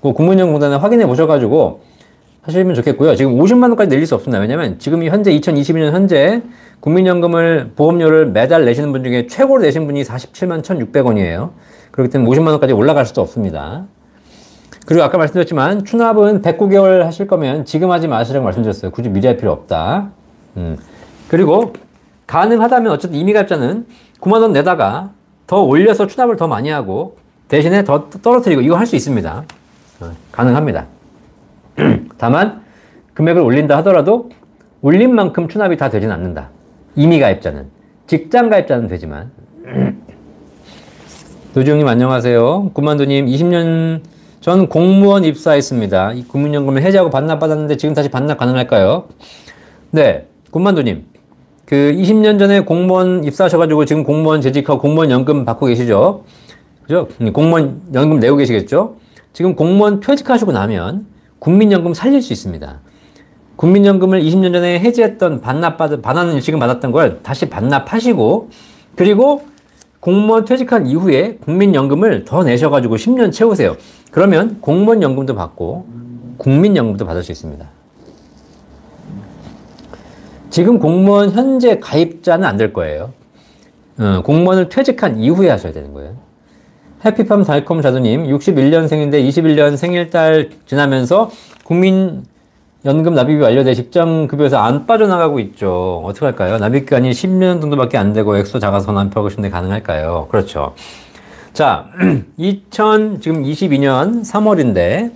그 국민연금공단에 확인해 보셔가지고 하시면 좋겠고요. 지금 50만 원까지 늘릴 수 없습니다. 왜냐면 지금 현재 2022년 현재 국민연금을 보험료를 매달 내시는 분 중에 최고로 내신 분이 47만 1,600원이에요. 그렇기 때문에 50만 원까지 올라갈 수도 없습니다. 그리고 아까 말씀드렸지만 추납은 109개월 하실 거면 지금 하지 마시라고 말씀드렸어요. 굳이 미리 할 필요 없다. 그리고 가능하다면 어쨌든 임의가입자는 9만 원 내다가 더 올려서 추납을 더 많이 하고 대신에 더 떨어뜨리고 이거 할 수 있습니다. 가능합니다. 다만 금액을 올린다 하더라도 올린 만큼 추납이 다 되진 않는다. 임의가입자는. 직장가입자는 되지만. 노지용님 안녕하세요. 구만두님 20년 전 공무원 입사했습니다. 이 국민연금을 해지하고 반납받았는데 지금 다시 반납 가능할까요? 네, 군만두님. 그 20년 전에 공무원 입사하셔가지고 지금 공무원 재직하고 공무원 연금 받고 계시죠? 그죠? 공무원 연금 내고 계시겠죠? 지금 공무원 퇴직하시고 나면 국민연금 살릴 수 있습니다. 국민연금을 20년 전에 해지했던 반환을 일시금 받았던 걸 다시 반납하시고 그리고 공무원 퇴직한 이후에 국민연금을 더 내셔가지고 10년 채우세요. 그러면 공무원연금도 받고 국민연금도 받을 수 있습니다. 지금 공무원 현재 가입자는 안 될 거예요. 공무원을 퇴직한 이후에 하셔야 되는 거예요. 해피팜 달콤 자두님 61년생인데 21년 생일달 지나면서 국민연금 납입이 완료돼 직장급여에서 안 빠져나가고 있죠. 어떻게 할까요? 납입기간이 10년 정도밖에 안 되고 액수 작아서 납입하고 싶은데 가능할까요? 그렇죠. 자, 지금 22년 3월인데,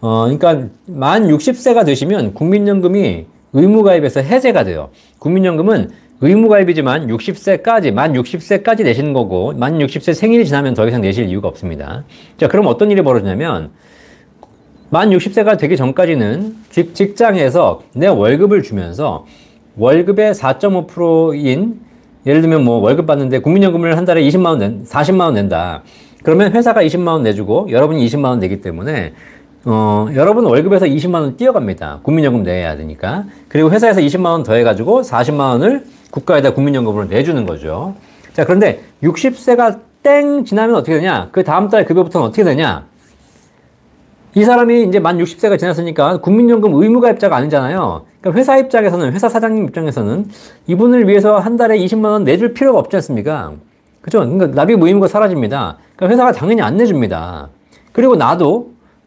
그러니까 만 60세가 되시면 국민연금이 의무가입에서 해제가 돼요. 국민연금은 의무가입이지만 만 60세까지 내시는 거고, 만 60세 생일이 지나면 더 이상 내실 이유가 없습니다. 자, 그럼 어떤 일이 벌어지냐면, 만 60세가 되기 전까지는 직장에서 내 월급을 주면서 월급의 4.5%인 예를 들면 뭐 월급 받는데 국민연금을 한 달에 40만 원 낸다. 그러면 회사가 20만 원 내주고 여러분이 20만 원 내기 때문에 여러분 월급에서 20만 원 띄어갑니다. 국민연금 내야 되니까. 그리고 회사에서 20만 원 더해가지고 40만 원을 국가에다 국민연금으로 내주는 거죠. 자, 그런데 60세가 땡 지나면 어떻게 되냐? 그 다음 달 급여부터는 어떻게 되냐? 이 사람이 이제 만 60세가 지났으니까 국민연금 의무가입자가 아니잖아요. 그러니까 회사 입장에서는, 회사 사장님 입장에서는 이분을 위해서 한 달에 20만 원 내줄 필요가 없지 않습니까? 그죠? 그러니까 납입 의무가 사라집니다. 그러니까 회사가 당연히 안 내줍니다. 그리고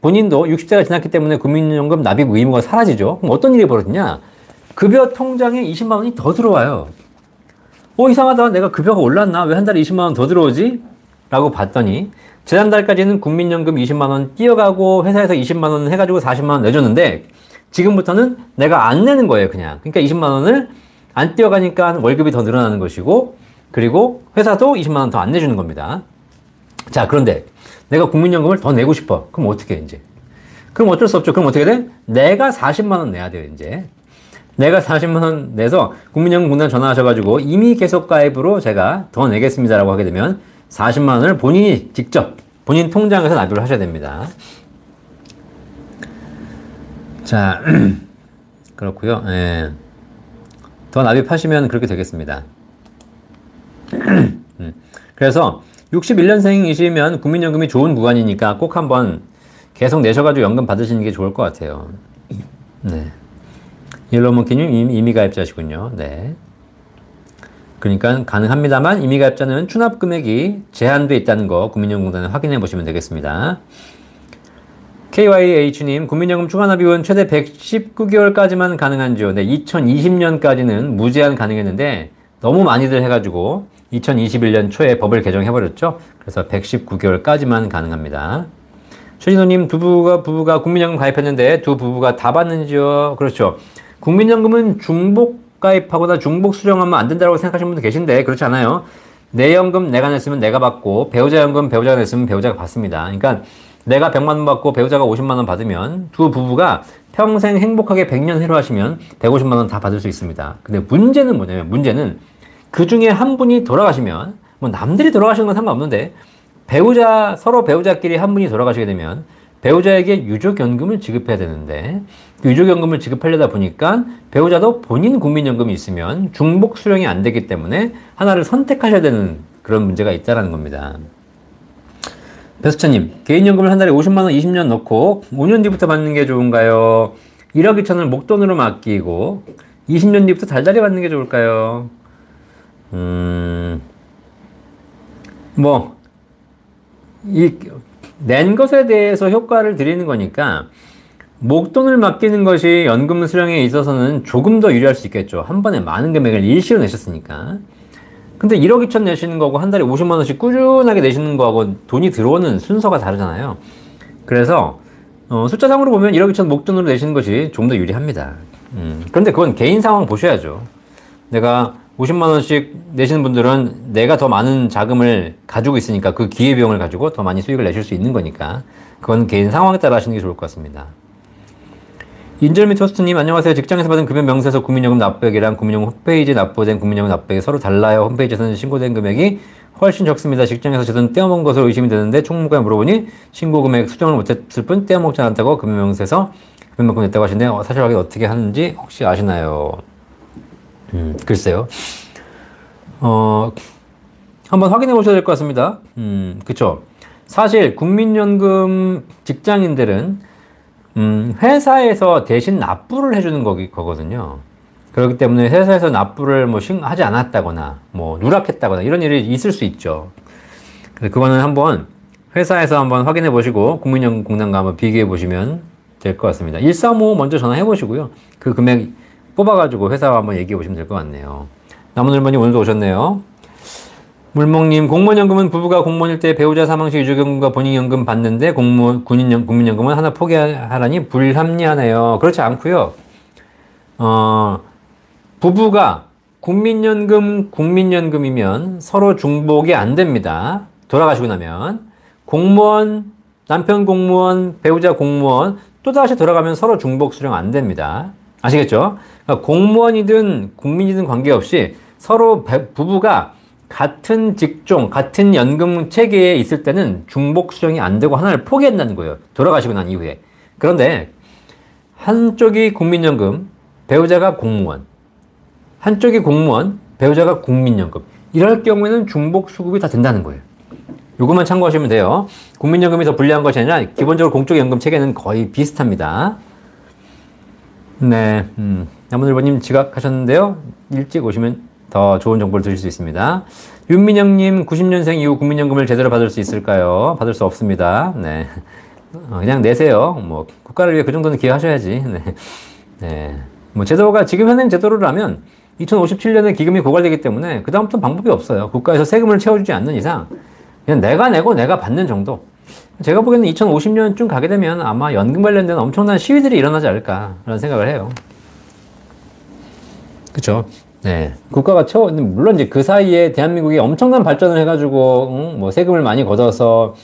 본인도 60세가 지났기 때문에 국민연금 납입 의무가 사라지죠. 그럼 어떤 일이 벌어지냐? 급여 통장에 20만 원이 더 들어와요. 이상하다. 내가 급여가 올랐나? 왜 한 달에 20만 원 더 들어오지? 라고 봤더니 지난달까지는 국민연금 20만 원 띄어가고 회사에서 20만 원 해가지고 40만 원 내줬는데 지금부터는 내가 안 내는 거예요, 그냥. 그러니까 20만 원을 안 띄어가니까 월급이 더 늘어나는 것이고, 그리고 회사도 20만 원 더 안 내주는 겁니다. 자, 그런데 내가 국민연금을 더 내고 싶어. 그럼 어떻게 해, 이제? 그럼 어쩔 수 없죠. 그럼 어떻게 돼? 내가 40만 원 내야 돼요, 이제. 내가 40만 원 내서 국민연금공단 전화하셔가지고 이미 계속 가입으로 제가 더 내겠습니다라고 하게 되면 40만 원을 본인이 직접 본인 통장에서 납입을 하셔야 됩니다. 자, 그렇고요. 예. 더 납입하시면 그렇게 되겠습니다. 그래서 61년생이시면 국민연금이 좋은 구간이니까 꼭 한번 계속 내셔가지고 연금 받으시는 게 좋을 것 같아요. 네. 옐로우몽키님 이미 가입자시군요. 네. 그러니까 가능합니다만 이미 가입자는 추납 금액이 제한돼 있다는 거 국민연금공단에 확인해 보시면 되겠습니다. KYH님, 국민연금 추가납입은 최대 119개월까지만 가능한지요? 네, 2020년까지는 무제한 가능했는데 너무 많이들 해가지고 2021년 초에 법을 개정해버렸죠. 그래서 119개월까지만 가능합니다. 최진호님, 부부가 국민연금 가입했는데 두 부부가 다 받는지요? 그렇죠. 국민연금은 중복 가입하거나 중복 수령하면 안 된다고 생각하시는 분도 계신데 그렇지 않아요. 내 연금 내가 냈으면 내가 받고 배우자 연금 배우자가 냈으면 배우자가 받습니다. 그러니까 내가 100만 원 받고 배우자가 50만 원 받으면 두 부부가 평생 행복하게 100년 해로하시면 150만 원 다 받을 수 있습니다. 근데 문제는 뭐냐면 문제는 그 중에 한 분이 돌아가시면 뭐 남들이 돌아가시는 건 상관없는데 서로 배우자끼리 한 분이 돌아가시게 되면 배우자에게 유족연금을 지급해야 되는데 유족연금을 지급하려다 보니까 배우자도 본인 국민연금이 있으면 중복 수령이 안 되기 때문에 하나를 선택하셔야 되는 그런 문제가 있다는 겁니다. 배수찬님, 개인연금을 한 달에 50만 원 20년 넣고 5년 뒤부터 받는 게 좋은가요? 1억 2천을 목돈으로 맡기고 20년 뒤부터 달달이 받는 게 좋을까요? 낸 것에 대해서 효과를 드리는 거니까 목돈을 맡기는 것이 연금 수령에 있어서는 조금 더 유리할 수 있겠죠. 한 번에 많은 금액을 일시로 내셨으니까. 근데 1억 2천 내시는 거고 한 달에 50만 원씩 꾸준하게 내시는 거하고 돈이 들어오는 순서가 다르잖아요. 그래서 숫자상으로 보면 1억 2천 목돈으로 내시는 것이 좀 더 유리합니다. 그런데 그건 개인 상황 보셔야죠. 내가 50만 원씩 내시는 분들은 내가 더 많은 자금을 가지고 있으니까 그 기회비용을 가지고 더 많이 수익을 내실 수 있는 거니까 그건 개인 상황에 따라 하시는 게 좋을 것 같습니다. 인절미 토스트님, 안녕하세요. 직장에서 받은 급여 명세서 국민연금 납부액이랑 국민연금 홈페이지에 납부된 국민연금 납부액이 서로 달라요. 홈페이지에서는 신고된 금액이 훨씬 적습니다. 직장에서 저는 떼어먹은 것으로 의심이 되는데 총무과에 물어보니 신고 금액 수정을 못했을 뿐 떼어먹지 않았다고 급여 명세서 급여만큼 냈다고 하시는데 사실 확인 어떻게 하는지 혹시 아시나요? 글쎄요. 한번 확인해 보셔야 될 것 같습니다. 그쵸. 사실 국민연금 직장인들은 회사에서 대신 납부를 해주는 거거든요. 그렇기 때문에 회사에서 납부를 하지 않았다거나, 누락했다거나, 이런 일이 있을 수 있죠. 그래서 그거는 한번 회사에서 한번 확인해 보시고, 국민연금공단과 한번 비교해 보시면 될 것 같습니다. 135 먼저 전화해 보시고요. 그 금액 뽑아가지고 회사와 한번 얘기해 보시면 될 것 같네요. 남은을머니 오늘도 오셨네요. 물먹님, 공무원연금은 부부가 공무원일 때 배우자 사망 시 유족연금과 본인연금 받는데 국민연금은 하나 포기하라니 불합리하네요. 그렇지 않고요. 부부가 국민연금이면 서로 중복이 안 됩니다. 돌아가시고 나면 공무원, 남편 공무원, 배우자 공무원 또다시 돌아가면 서로 중복 수령 안 됩니다. 아시겠죠? 그러니까 공무원이든 국민이든 관계없이 서로 부부가 같은 직종, 같은 연금 체계에 있을 때는 중복 수령이 안 되고 하나를 포기한다는 거예요. 돌아가시고 난 이후에. 그런데 한쪽이 국민연금, 배우자가 공무원. 한쪽이 공무원, 배우자가 국민연금. 이럴 경우에는 중복 수급이 다 된다는 거예요. 요것만 참고하시면 돼요. 국민연금이 더 불리한 것이 아니라 기본적으로 공적 연금 체계는 거의 비슷합니다. 네, 남은일보님 지각하셨는데요. 일찍 오시면 더 좋은 정보를 드릴 수 있습니다. 윤민영님, 90년생 이후 국민연금을 제대로 받을 수 있을까요? 받을 수 없습니다. 네. 그냥 내세요. 국가를 위해 그 정도는 기여하셔야지. 네. 네. 뭐 제도가 지금 현행 제도로라면 2057년에 기금이 고갈되기 때문에 그다음부터는 방법이 없어요. 국가에서 세금을 채워주지 않는 이상 그냥 내가 내고 내가 받는 정도. 제가 보기에는 2050년쯤 가게 되면 아마 연금 관련된 엄청난 시위들이 일어나지 않을까라는 생각을 해요. 그쵸? 네. 국가가 물론 이제 그 사이에 대한민국이 엄청난 발전을 해가지고, 뭐 세금을 많이 걷어서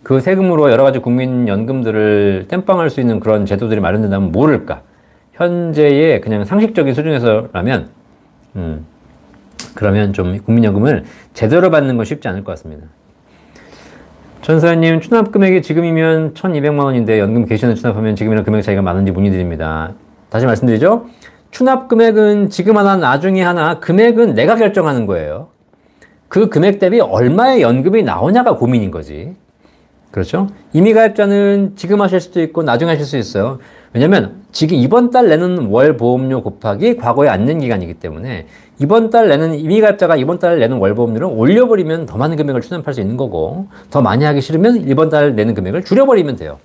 그 세금으로 여러 가지 국민연금들을 땜빵할 수 있는 그런 제도들이 마련된다면 모를까. 현재의 그냥 상식적인 수준에서라면, 그러면 좀 국민연금을 제대로 받는 건 쉽지 않을 것 같습니다. 전사님, 추납 금액이 지금이면 1,200만 원인데 연금 개시는 추납하면 지금이랑 금액 차이가 많은지 문의드립니다. 다시 말씀드리죠. 추납 금액은 지금 하나 나중에 하나 금액은 내가 결정하는 거예요. 그 금액 대비 얼마의 연금이 나오냐가 고민인 거지. 그렇죠? 임의 가입자는 지금 하실 수도 있고 나중에 하실 수 있어요. 왜냐면 지금 이번 달 내는 월 보험료 곱하기 과거의 안내 기간이기 때문에 이번 달 내는 임의 가입자가 이번 달 내는 월 보험료를 올려버리면 더 많은 금액을 추납할 수 있는 거고 더 많이 하기 싫으면 이번 달 내는 금액을 줄여버리면 돼요.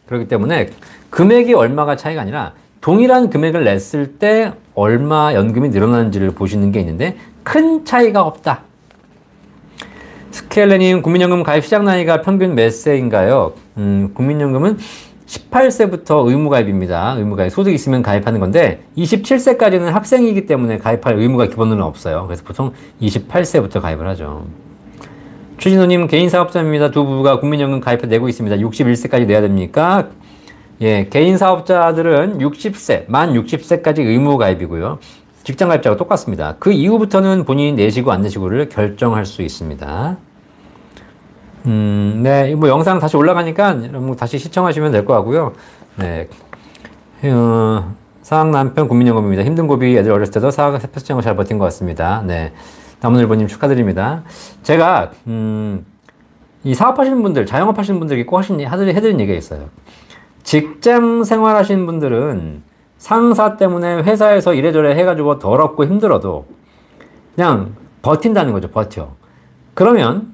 그렇기 때문에 금액이 얼마가 차이가 아니라 동일한 금액을 냈을 때 얼마 연금이 늘어나는지를 보시는 게 있는데 큰 차이가 없다. 스켈레님, 국민연금 가입 시작 나이가 평균 몇 세인가요? 국민연금은 18세부터 의무가입입니다. 의무가입. 소득 있으면 가입하는 건데 27세까지는 학생이기 때문에 가입할 의무가 기본으로는 없어요. 그래서 보통 28세부터 가입을 하죠. 최진호님, 개인사업자입니다. 두 부부가 국민연금 가입해 내고 있습니다. 61세까지 내야 됩니까? 예, 개인사업자들은 60세, 만 60세까지 의무가입이고요. 직장가입자가 똑같습니다. 그 이후부터는 본인이 내시고 안 내시고를 결정할 수 있습니다. 네, 뭐 영상 다시 올라가니까 여러분 다시 시청하시면 될 것 같고요. 네, 사학 남편 국민연금입니다. 힘든 고비 애들 어렸을 때도 사학 세표수령을 잘 버틴 것 같습니다. 네, 남은일보님 축하드립니다. 제가 이 사업하시는 분들, 자영업 하시는 분들에게 꼭 해드린 얘기가 있어요. 직장 생활하시는 분들은 상사 때문에 회사에서 이래저래 해가지고 더럽고 힘들어도 그냥 버틴다는 거죠. 버텨. 그러면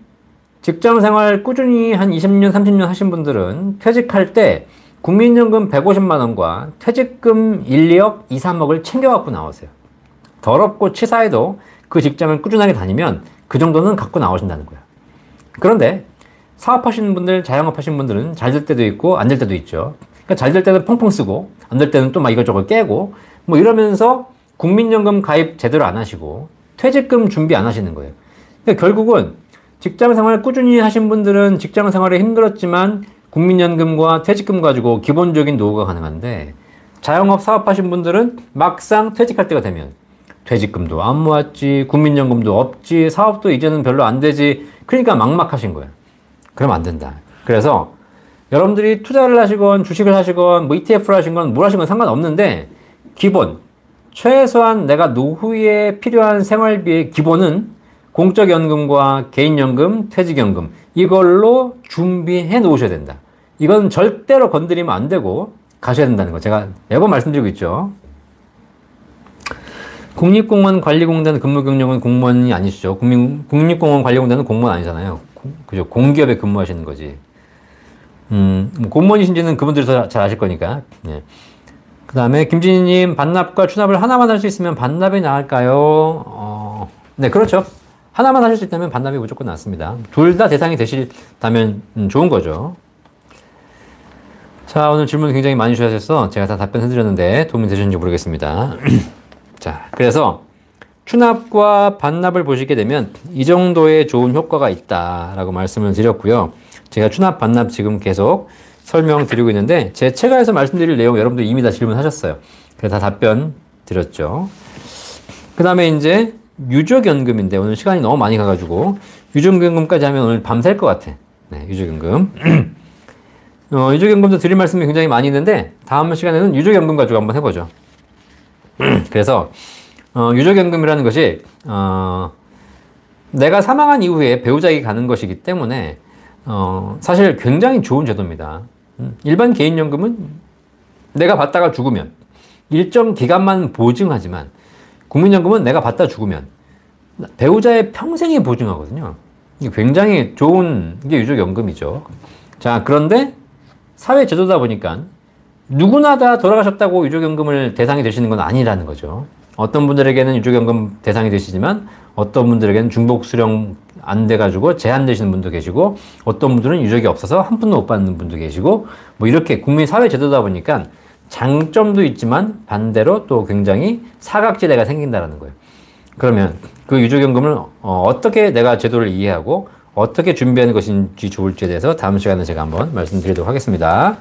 직장 생활 꾸준히 한 20년, 30년 하신 분들은 퇴직할 때 국민연금 150만 원과 퇴직금 1, 2억, 2, 3억을 챙겨갖고 나오세요. 더럽고 치사해도 그 직장을 꾸준하게 다니면 그 정도는 갖고 나오신다는 거예요. 그런데 사업하시는 분들, 자영업 하시는 분들은 잘 될 때도 있고 안 될 때도 있죠. 그러니까 잘 될 때는 펑펑 쓰고 안 될 때는 또 막 이것저것 깨고 뭐 이러면서 국민연금 가입 제대로 안 하시고 퇴직금 준비 안 하시는 거예요. 그러니까 결국은 직장 생활 꾸준히 하신 분들은 직장 생활에 힘들었지만 국민연금과 퇴직금 가지고 기본적인 노후가 가능한데 자영업 사업하신 분들은 막상 퇴직할 때가 되면 퇴직금도 안 모았지, 국민연금도 없지, 사업도 이제는 별로 안 되지. 그러니까 막막하신 거예요. 그러면 안 된다. 그래서 여러분들이 투자를 하시건 주식을 하시건 뭐 ETF를 하시건 뭘 하시건 상관없는데 기본, 최소한 내가 노후에 필요한 생활비의 기본은 공적연금과 개인연금, 퇴직연금 이걸로 준비해 놓으셔야 된다. 이건 절대로 건드리면 안 되고 가셔야 된다는 거 제가 매번 말씀드리고 있죠. 국립공원 관리공단 근무 경력은 공무원이 아니시죠. 국립공원 관리공단은 공무원 아니잖아요. 그죠? 공기업에 근무하시는 거지. 뭐 공무원이신지는 그분들이 더 잘 아실 거니까. 예. 그 다음에 김진희님, 반납과 추납을 하나만 할 수 있으면 반납이 나을까요? 네, 그렇죠. 하나만 하실 수 있다면 반납이 무조건 낫습니다. 둘 다 대상이 되시다면 좋은 거죠. 자, 오늘 질문 굉장히 많이 주셔서 제가 다 답변해드렸는데 도움이 되셨는지 모르겠습니다. 자, 그래서 추납과 반납을 보시게 되면 이 정도의 좋은 효과가 있다라고 말씀을 드렸고요. 제가 추납, 반납 지금 계속 설명드리고 있는데 제 채가에서 말씀드릴 내용 여러분들 이미 다 질문하셨어요. 그래서 다 답변 드렸죠. 그 다음에 이제 유족연금인데 오늘 시간이 너무 많이 가가지고 유족연금까지 하면 오늘 밤샐 것 같아. 네, 유족연금. 유족연금도 드릴 말씀이 굉장히 많이 있는데 다음 시간에는 유족연금 가지고 한번 해보죠. 그래서 유족연금이라는 것이 내가 사망한 이후에 배우자에게 가는 것이기 때문에 사실 굉장히 좋은 제도입니다. 일반 개인연금은 내가 받다가 죽으면 일정 기간만 보증하지만 국민연금은 내가 받다 죽으면 배우자의 평생이 보증하거든요. 이게 굉장히 좋은 게 유족연금이죠. 자, 그런데 사회제도다 보니까 누구나 다 돌아가셨다고 유족연금을 대상이 되시는 건 아니라는 거죠. 어떤 분들에게는 유족연금 대상이 되시지만 어떤 분들에게는 중복 수령 안 돼가지고 제한되시는 분도 계시고 어떤 분들은 유족이 없어서 한 푼도 못 받는 분도 계시고 뭐 이렇게 국민 사회 제도다 보니까 장점도 있지만 반대로 또 굉장히 사각지대가 생긴다는 거예요. 그러면 그 유족연금을 어떻게 내가 제도를 이해하고 어떻게 준비하는 것인지 좋을지에 대해서 다음 시간에 제가 한번 말씀드리도록 하겠습니다.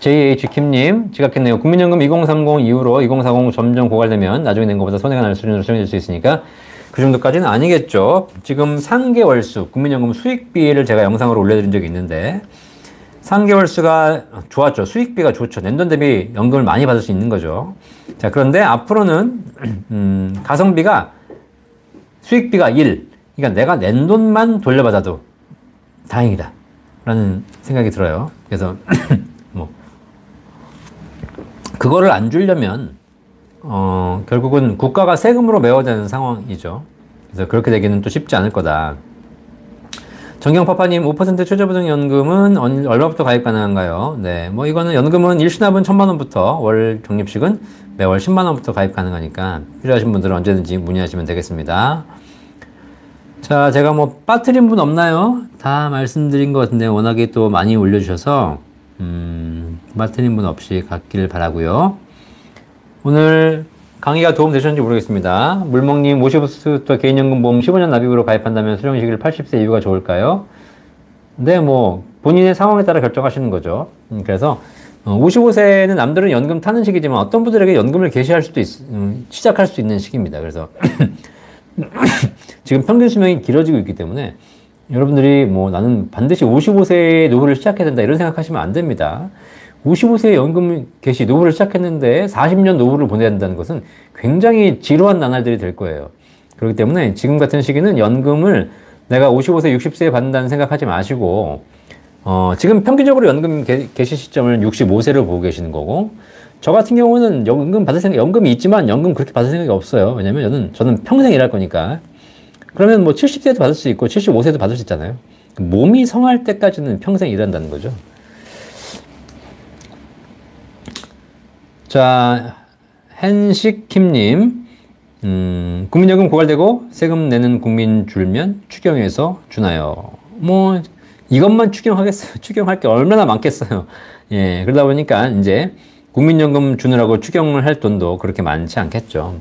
JH킴님, 지각했네요. 국민연금 2030 이후로 2040 점점 고갈되면 나중에 낸 것보다 손해가 날 수준으로 수령될 수 있으니까 그 정도까지는 아니겠죠. 지금 상계월수, 국민연금 수익비를 제가 영상으로 올려드린 적이 있는데 상계월수가 좋았죠. 수익비가 좋죠. 낸 돈 대비 연금을 많이 받을 수 있는 거죠. 자, 그런데 앞으로는 가성비가 수익비가 1, 그러니까 내가 낸 돈만 돌려받아도 다행이다 라는 생각이 들어요. 그래서 뭐 그거를 안 주려면 결국은 국가가 세금으로 메워야 되는 상황이죠. 그래서 그렇게 되기는 또 쉽지 않을 거다. 정경파파님, 5% 최저부등연금은 얼마부터 가입 가능한가요? 네, 뭐 이거는 연금은 일시납은 1,000만 원부터 월 적립식은 매월 10만 원부터 가입 가능하니까 필요하신 분들은 언제든지 문의하시면 되겠습니다. 자, 제가 뭐 빠뜨린 분 없나요? 다 말씀드린 것 같은데 워낙에 또 많이 올려주셔서 빠뜨린 분 없이 갔길 바라고요. 오늘 강의가 도움되셨는지 모르겠습니다. 물먹님, 50부터 개인연금보험 15년 납입으로 가입한다면 수령 시기를 80세 이후가 좋을까요? 네, 뭐 본인의 상황에 따라 결정하시는 거죠. 그래서 55세는 남들은 연금 타는 시기지만 어떤 분들에게 연금을 개시할 수도 시작할 수 있는 시기입니다. 그래서 지금 평균 수명이 길어지고 있기 때문에 여러분들이 뭐 나는 반드시 55세에 노후를 시작해야 된다 이런 생각하시면 안 됩니다. 55세에 연금 개시 노후를 시작했는데 40년 노후를 보내야 된다는 것은 굉장히 지루한 나날들이 될 거예요. 그렇기 때문에 지금 같은 시기는 연금을 내가 55세, 60세에 받는다는 생각하지 마시고 지금 평균적으로 연금 개시 시점을 65세로 보고 계시는 거고 저 같은 경우는 연금 받을 생각, 연금이 있지만 연금 그렇게 받을 생각이 없어요. 왜냐면 저는 평생 일할 거니까. 그러면 뭐 70세도 받을 수 있고 75세도 받을 수 있잖아요. 몸이 성할 때까지는 평생 일한다는 거죠. 자, hen식킴님, 국민연금 고갈되고 세금 내는 국민 줄면 추경해서 주나요? 뭐 이것만 추경하겠어요? 추경할 게 얼마나 많겠어요? 예, 그러다 보니까 이제 국민연금 주느라고 추경을 할 돈도 그렇게 많지 않겠죠.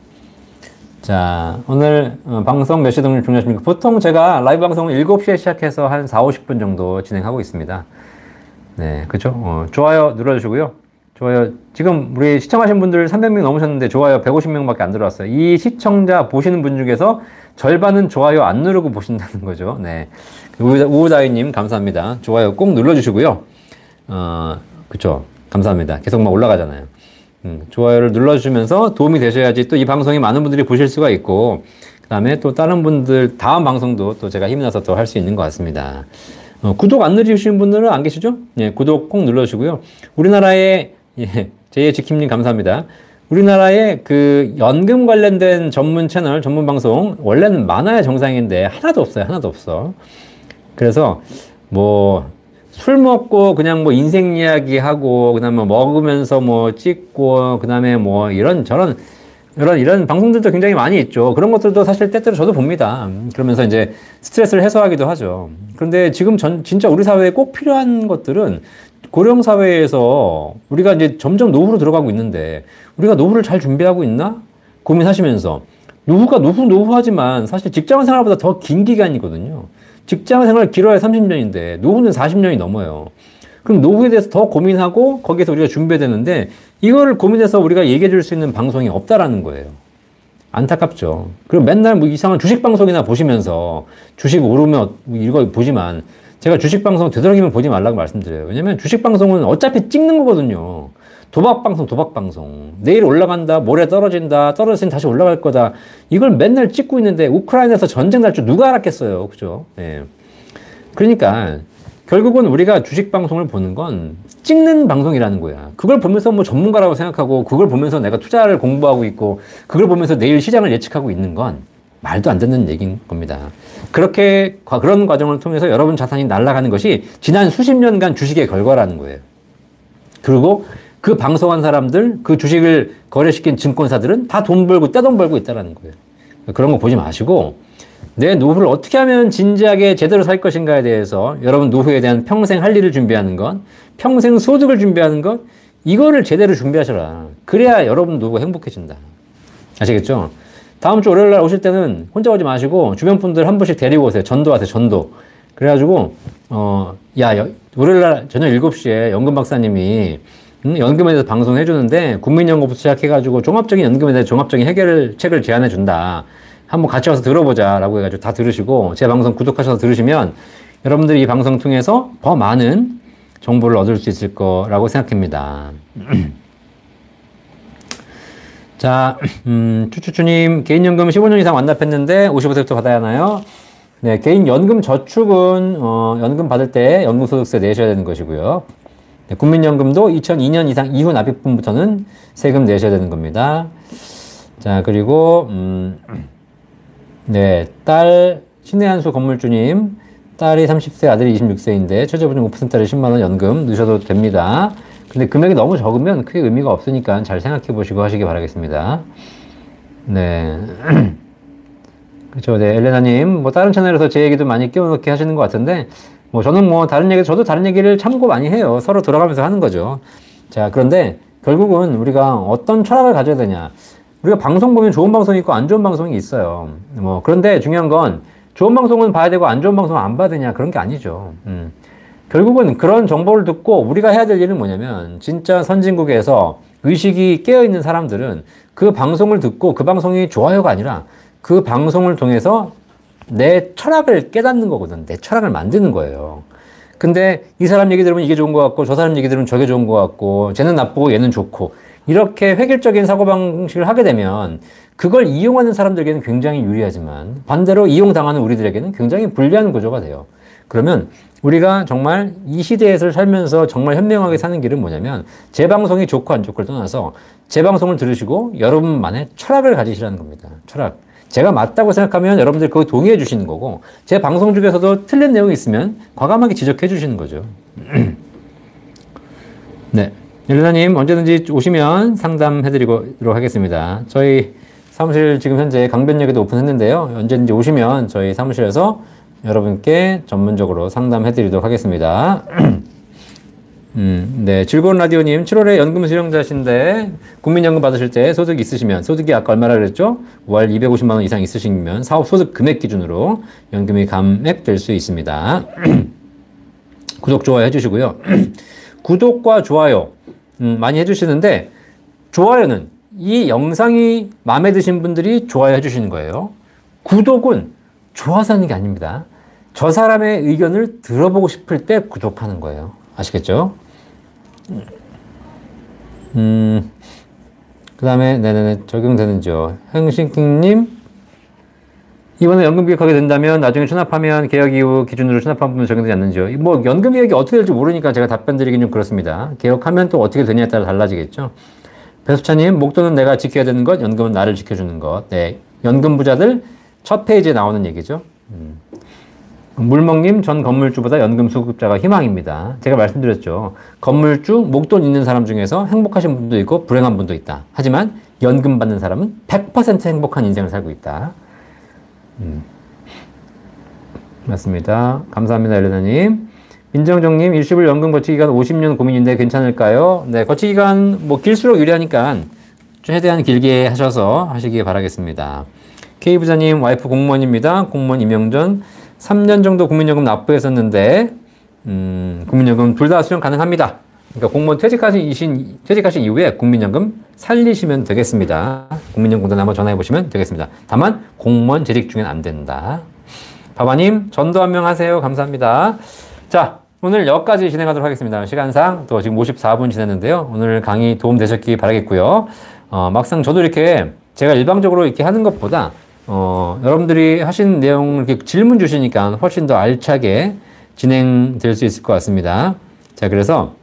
자, 오늘 방송 몇 시 등을 중요하십니까? 보통 제가 라이브 방송을 7시에 시작해서 한 4, 50분 정도 진행하고 있습니다. 네, 그렇죠? 좋아요 눌러주시고요. 좋아요. 지금 우리 시청하신 분들 300명 넘으셨는데 좋아요 150명밖에 안 들어왔어요. 이 시청자 보시는 분 중에서 절반은 좋아요 안 누르고 보신다는 거죠. 네. 우우다이님 감사합니다. 좋아요 꼭 눌러주시고요. 그쵸. 감사합니다. 계속 막 올라가잖아요. 좋아요를 눌러주시면서 도움이 되셔야지 또 이 방송이 많은 분들이 보실 수가 있고, 그 다음에 또 다른 분들, 다음 방송도 또 제가 힘나서 또 할 수 있는 것 같습니다. 구독 안 누르시는 분들은 안 계시죠? 예, 구독 꼭 눌러주시고요. 우리나라의, 예, JH킴님 감사합니다. 우리나라의 그 연금 관련된 전문 채널, 전문 방송, 원래는 많아야 정상인데 하나도 없어요. 하나도 없어. 그래서 뭐, 술 먹고 그냥 뭐 인생 이야기 하고, 그 다음에 뭐 먹으면서 뭐 찍고, 그 다음에 뭐 이런 방송들도 굉장히 많이 있죠. 그런 것들도 사실 때때로 저도 봅니다. 그러면서 이제 스트레스를 해소하기도 하죠. 그런데 지금 진짜 우리 사회에 꼭 필요한 것들은 고령 사회에서 우리가 이제 점점 노후로 들어가고 있는데 우리가 노후를 잘 준비하고 있나? 고민하시면서 노후가 노후하지만 사실 직장 생활보다 더 긴 기간이거든요. 직장 생활 길어야 30년인데 노후는 40년이 넘어요. 그럼 노후에 대해서 더 고민하고 거기에서 우리가 준비해야 되는데 이거를 고민해서 우리가 얘기해 줄 수 있는 방송이 없다라는 거예요. 안타깝죠. 그리고 맨날 뭐 이상한 주식 방송이나 보시면서 주식 오르면 이거 보지만 제가 주식 방송 되도록이면 보지 말라고 말씀드려요. 왜냐면 주식 방송은 어차피 찍는 거거든요. 도박 방송. 내일 올라간다, 모레 떨어진다, 떨어지면 다시 올라갈 거다. 이걸 맨날 찍고 있는데 우크라이나에서 전쟁 날 줄 누가 알았겠어요. 그죠? 예. 그러니까 결국은 우리가 주식 방송을 보는 건 찍는 방송이라는 거야. 그걸 보면서 뭐 전문가라고 생각하고 그걸 보면서 내가 투자를 공부하고 있고 그걸 보면서 내일 시장을 예측하고 있는 건 말도 안 되는 얘기인 겁니다. 그런 과정을 통해서 여러분 자산이 날아가는 것이 지난 수십 년간 주식의 결과라는 거예요. 그리고 그 방송한 사람들, 그 주식을 거래시킨 증권사들은 다 돈 벌고 떼돈 벌고 있다는 거예요. 그런 거 보지 마시고 내 노후를 어떻게 하면 진지하게 제대로 살 것인가에 대해서 여러분 노후에 대한 평생 할 일을 준비하는 것, 평생 소득을 준비하는 것, 이거를 제대로 준비하셔라. 그래야 여러분 노후가 행복해진다. 아시겠죠? 다음 주 월요일 날 오실 때는 혼자 오지 마시고 주변 분들 한 분씩 데리고 오세요. 전도하세요. 전도. 그래가지고 월요일 날 저녁 7시에 연금 박사님이 연금에 대해서 방송해 주는데 국민연금부터 시작해가지고 종합적인 연금에 대해 종합적인 해결책을 제안해 준다. 한번 같이 와서 들어보자 라고 해가지고 다 들으시고 제 방송 구독하셔서 들으시면 여러분들이 이 방송 통해서 더 많은 정보를 얻을 수 있을 거라고 생각합니다. 자, 추추추님, 개인연금 15년 이상 완납했는데 55세부터 받아야 하나요? 네, 개인연금 저축은, 연금 받을 때 연금소득세 내셔야 되는 것이고요. 네, 국민연금도 2002년 이상 이후 납입분부터는 세금 내셔야 되는 겁니다. 자, 그리고, 네, 딸, 신혜한수 건물주님, 딸이 30세, 아들이 26세인데, 최저보증 5%를 10만원 연금 넣으셔도 됩니다. 근데 금액이 너무 적으면 크게 의미가 없으니까 잘 생각해 보시고 하시기 바라겠습니다. 네. 그렇죠. 네. 엘레나님, 뭐, 다른 채널에서 제 얘기도 많이 끼워넣기 하시는 것 같은데, 뭐, 저는 뭐, 저도 다른 얘기를 참고 많이 해요. 서로 돌아가면서 하는 거죠. 자, 그런데 결국은 우리가 어떤 철학을 가져야 되냐. 우리가 방송 보면 좋은 방송이 있고 안 좋은 방송이 있어요. 뭐, 그런데 중요한 건 좋은 방송은 봐야 되고 안 좋은 방송은 안 봐야 되냐. 그런 게 아니죠. 결국은 그런 정보를 듣고 우리가 해야 될 일은 뭐냐면 진짜 선진국에서 의식이 깨어있는 사람들은 그 방송을 듣고 그 방송이 좋아요가 아니라 그 방송을 통해서 내 철학을 깨닫는 거거든. 내 철학을 만드는 거예요. 근데 이 사람 얘기 들으면 이게 좋은 것 같고 저 사람 얘기 들으면 저게 좋은 것 같고 쟤는 나쁘고 얘는 좋고 이렇게 획일적인 사고방식을 하게 되면 그걸 이용하는 사람들에게는 굉장히 유리하지만 반대로 이용당하는 우리들에게는 굉장히 불리한 구조가 돼요. 그러면 우리가 정말 이 시대에서 살면서 정말 현명하게 사는 길은 뭐냐면 제 방송이 좋고 안 좋고를 떠나서 제 방송을 들으시고 여러분만의 철학을 가지시라는 겁니다. 철학. 제가 맞다고 생각하면 여러분들 그거 동의해 주시는 거고 제 방송 중에서도 틀린 내용이 있으면 과감하게 지적해 주시는 거죠. 네. 율라님 언제든지 오시면 상담해 드리도록 하겠습니다. 저희 사무실 지금 현재 강변역에도 오픈했는데요. 언제든지 오시면 저희 사무실에서 여러분께 전문적으로 상담해 드리도록 하겠습니다. 네. 즐거운 라디오님, 7월에 연금 수령자신데, 국민연금 받으실 때 소득이 있으시면, 소득이 아까 얼마나 그랬죠? 월 250만원 이상 있으시면 사업 소득 금액 기준으로 연금이 감액될 수 있습니다. 구독, 좋아요 해주시고요. 구독과 좋아요, 많이 해주시는데, 좋아요는 이 영상이 마음에 드신 분들이 좋아요 해주시는 거예요. 구독은 좋아서 하는 게 아닙니다. 저 사람의 의견을 들어보고 싶을 때 구독하는 거예요. 아시겠죠? 그 다음에, 네네네, 적용되는죠. 행신킹님, 이번에 연금 개혁하게 된다면 나중에 추납하면 개혁 이후 기준으로 추납한 부분 적용되지 않는지요? 뭐, 연금 개혁이 어떻게 될지 모르니까 제가 답변 드리긴 좀 그렇습니다. 개혁하면 또 어떻게 되냐에 따라 달라지겠죠? 배수차님, 목돈은 내가 지켜야 되는 것, 연금은 나를 지켜주는 것. 네. 연금 부자들 첫 페이지에 나오는 얘기죠. 물먹님, 전 건물주보다 연금 수급자가 희망입니다. 제가 말씀드렸죠. 건물주, 목돈 있는 사람 중에서 행복하신 분도 있고 불행한 분도 있다. 하지만 연금 받는 사람은 100% 행복한 인생을 살고 있다. 맞습니다. 감사합니다, 엘레나님. 민정정님, 일시불 연금 거치기간 50년 고민인데 괜찮을까요? 네, 거치기간 뭐 길수록 유리하니까 최대한 길게 하셔서 하시기 바라겠습니다. K부자님, 와이프 공무원입니다. 공무원 임용 전 3년 정도 국민연금 납부했었는데, 국민연금 둘 다 수령 가능합니다. 그러니까 공무원 퇴직하신 이후에 국민연금 살리시면 되겠습니다. 국민연금단 한번 전화해 보시면 되겠습니다. 다만, 공무원 재직 중엔 안 된다. 바바님, 전도 한 명 하세요. 감사합니다. 자, 오늘 여기까지 진행하도록 하겠습니다. 시간상 또 지금 54분 지났는데요. 오늘 강의 도움 되셨기 바라겠고요. 막상 저도 이렇게 제가 일방적으로 이렇게 하는 것보다 여러분들이 하신 내용을 이렇게 질문 주시니까 훨씬 더 알차게 진행될 수 있을 것 같습니다. 자, 그래서,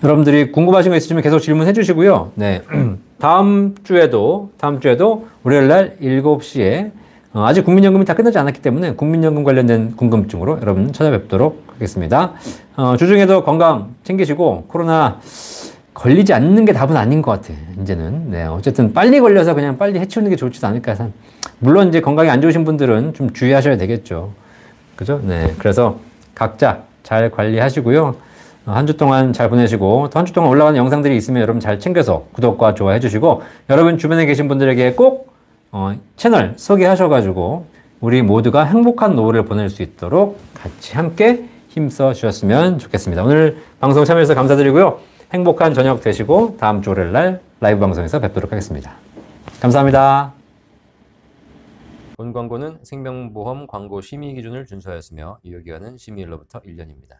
여러분들이 궁금하신 거 있으시면 계속 질문해 주시고요. 네. 다음 주에도 월요일 날 7시에 아직 국민연금이 다 끝나지 않았기 때문에 국민연금 관련된 궁금증으로 여러분 찾아뵙도록 하겠습니다. 주중에도 건강 챙기시고 코로나 걸리지 않는 게 답은 아닌 것 같아. 이제는. 네, 어쨌든 빨리 걸려서 그냥 빨리 해치우는 게 좋지도 않을까 해서. 물론 이제 건강이 안 좋으신 분들은 좀 주의하셔야 되겠죠. 그죠? 네. 그래서 각자 잘 관리하시고요. 한 주 동안 잘 보내시고 또 한 주 동안 올라가는 영상들이 있으면 여러분 잘 챙겨서 구독과 좋아해 주시고 여러분 주변에 계신 분들에게 꼭 채널 소개하셔가지고 우리 모두가 행복한 노후를 보낼 수 있도록 같이 함께 힘써 주셨으면 좋겠습니다. 오늘 방송 참여해주셔서 감사드리고요. 행복한 저녁 되시고 다음 주 월요일 날 라이브 방송에서 뵙도록 하겠습니다. 감사합니다. 본 광고는 생명보험 광고 심의 기준을 준수하였으며 유효기간은 심의일로부터 1년입니다.